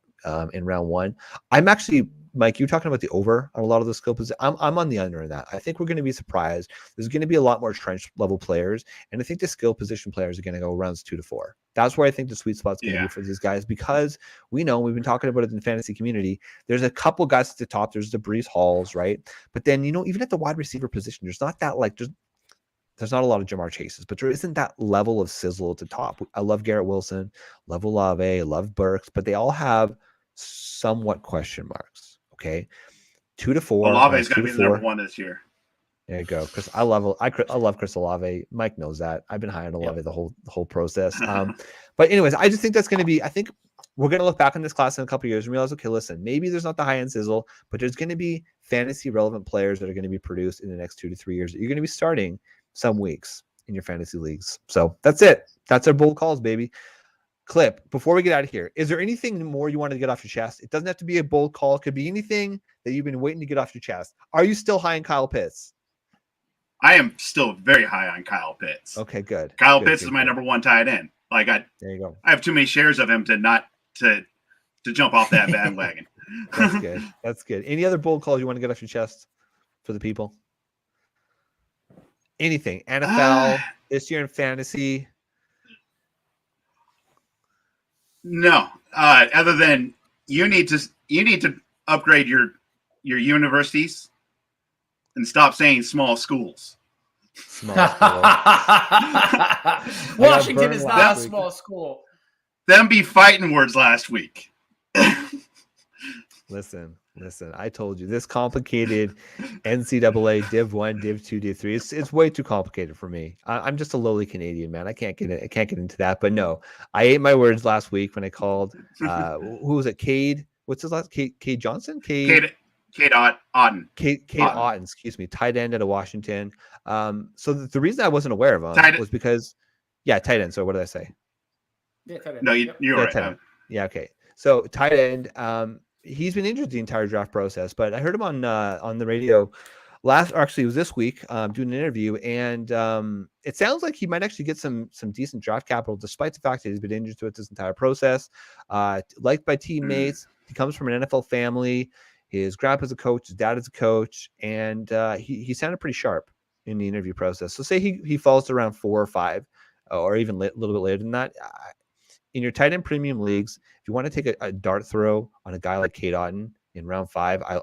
in round one. I'm actually, Mike, you're talking about the over on a lot of the skill positions. I'm on the under in that. I think we're going to be surprised. There's going to be a lot more trench level players. And I think the skill position players are going to go rounds 2 to 4. That's where I think the sweet spot's going to be for these guys, because we know, we've been talking about it in the fantasy community, there's a couple guys at the top. There's the Breece Halls, right? But then, even at the wide receiver position, there's not that there's not a lot of Jamar Chases, but there isn't that level of sizzle at the top. I love Garrett Wilson, love Olave, love Burks, but they all have somewhat question marks. Okay. 2 to 4. Olave's going to be the number one this year. There you go. Chris, I love Chris Olave. Mike knows that. I've been high on Olave the whole process. But anyways, I just think that's going to be. I think we're going to look back on this class in a couple of years and realize, okay, listen, maybe there's not the high end sizzle, but there's going to be fantasy relevant players that are going to be produced in the next 2 to 3 years. You're going to be starting some weeks in your fantasy leagues. So that's it. That's our bold calls, baby. Clip, before we get out of here, is there anything more you want to get off your chest? It doesn't have to be a bold call. It could be anything that you've been waiting to get off your chest. Are you still high on Kyle Pitts? I am still very high on Kyle Pitts. Okay, good. Kyle Pitts is my number one tight end. Like there you go. I have too many shares of him to jump off that bandwagon. That's good. That's good. Any other bold calls you want to get off your chest for the people? Anything? NFL this year in fantasy? No. Other than you need to upgrade your universities and stop saying small schools. Small school. Washington is not a small school. Them be fighting words last week. Listen. I told you this complicated NCAA Div 1, Div 2, Div 3. It's way too complicated for me. I'm just a lowly Canadian, man. I can't get into that. But no, I ate my words last week when I called. Who was it? Cade. What's his last? Cade Johnson. Cade Otten. Cade Otten. Excuse me. Tight end out of Washington. So the reason I wasn't aware of him was because, tight end. So what did I say? Yeah, tight end. No, you're right. Tight end. Yeah. Okay. So tight end. He's been injured the entire draft process, but I heard him on the radio it was this week, doing an interview, and it sounds like he might actually get some decent draft capital, despite the fact that he's been injured throughout this entire process. Liked by teammates, he comes from an NFL family. His grandpa's a coach, his dad is a coach, and he sounded pretty sharp in the interview process. So say he falls to around 4 or 5, or even a little bit later than that. In your tight end premium leagues, if you want to take a dart throw on a guy like Cade Otten in round 5, I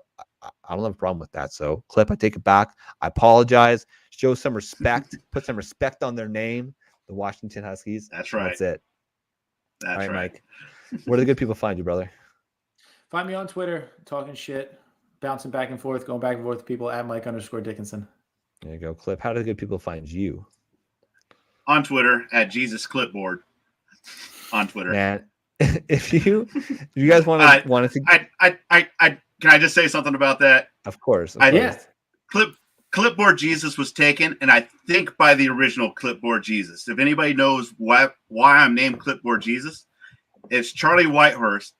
don't have a problem with that. So, Clip, I take it back. I apologize. Show some respect. Put some respect on their name, the Washington Huskies. That's right. That's it. That's all right, right. Mike. Where do the good people find you, brother? Find me on Twitter, talking shit, bouncing back and forth, going back and forth with people at Mike_Dickinson. There you go, Clip. How do the good people find you? On Twitter at Jesus Clipboard. On Twitter, man. If you guys want to, can I just say something about that? Of course. Clipboard Jesus was taken, and I think by the original Clipboard Jesus. If anybody knows why I'm named Clipboard Jesus, it's Charlie Whitehurst,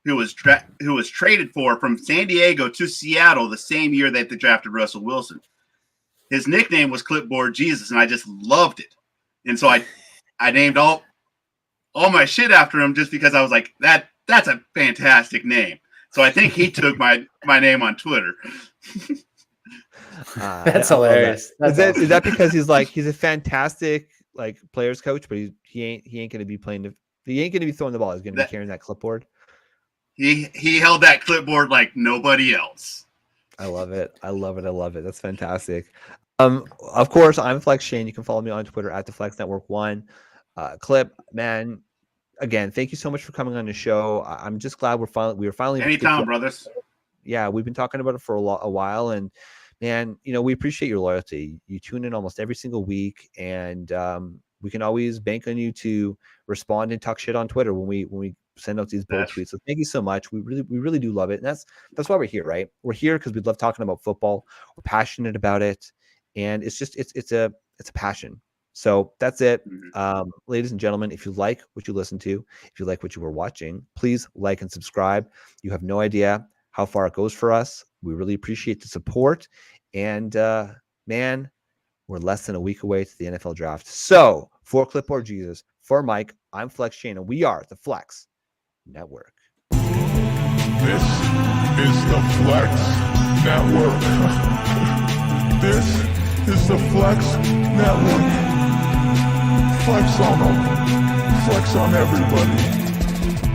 who was traded from San Diego to Seattle the same year that they drafted Russell Wilson. His nickname was Clipboard Jesus, and I just loved it, and so I named all my shit after him just because I was like, that's a fantastic name. So I think he took my name on Twitter. That's hilarious. That. Is that because he's a fantastic players coach, but he ain't going to be he ain't going to be throwing the ball. He's going to be carrying that clipboard. He held that clipboard like nobody else. I love it. That's fantastic. Of course, I'm Flex Shane. You can follow me on Twitter at the Flex Network 1. Clip, man, again, thank you so much for coming on the show. I'm just glad we were finally anytime, brothers. Yeah, we've been talking about it for a while, and man, we appreciate your loyalty. You tune in almost every single week, and we can always bank on you to respond and talk shit on Twitter when we send out these bold tweets. So thank you so much. We really do love it, and that's why we're here, right? We're here because we love talking about football. We're passionate about it, and it's a passion. So that's it. Ladies and gentlemen, if you like what you listen to, if you like what you were watching, please like and subscribe. You have no idea how far it goes for us. We really appreciate the support. And man, we're less than a week away to the NFL draft. So for Clipboard Jesus, for Mike, I'm Flex Shane, and we are the Flex Network. This is the Flex Network. This is the Flex Network. Flex on them. Flex on everybody.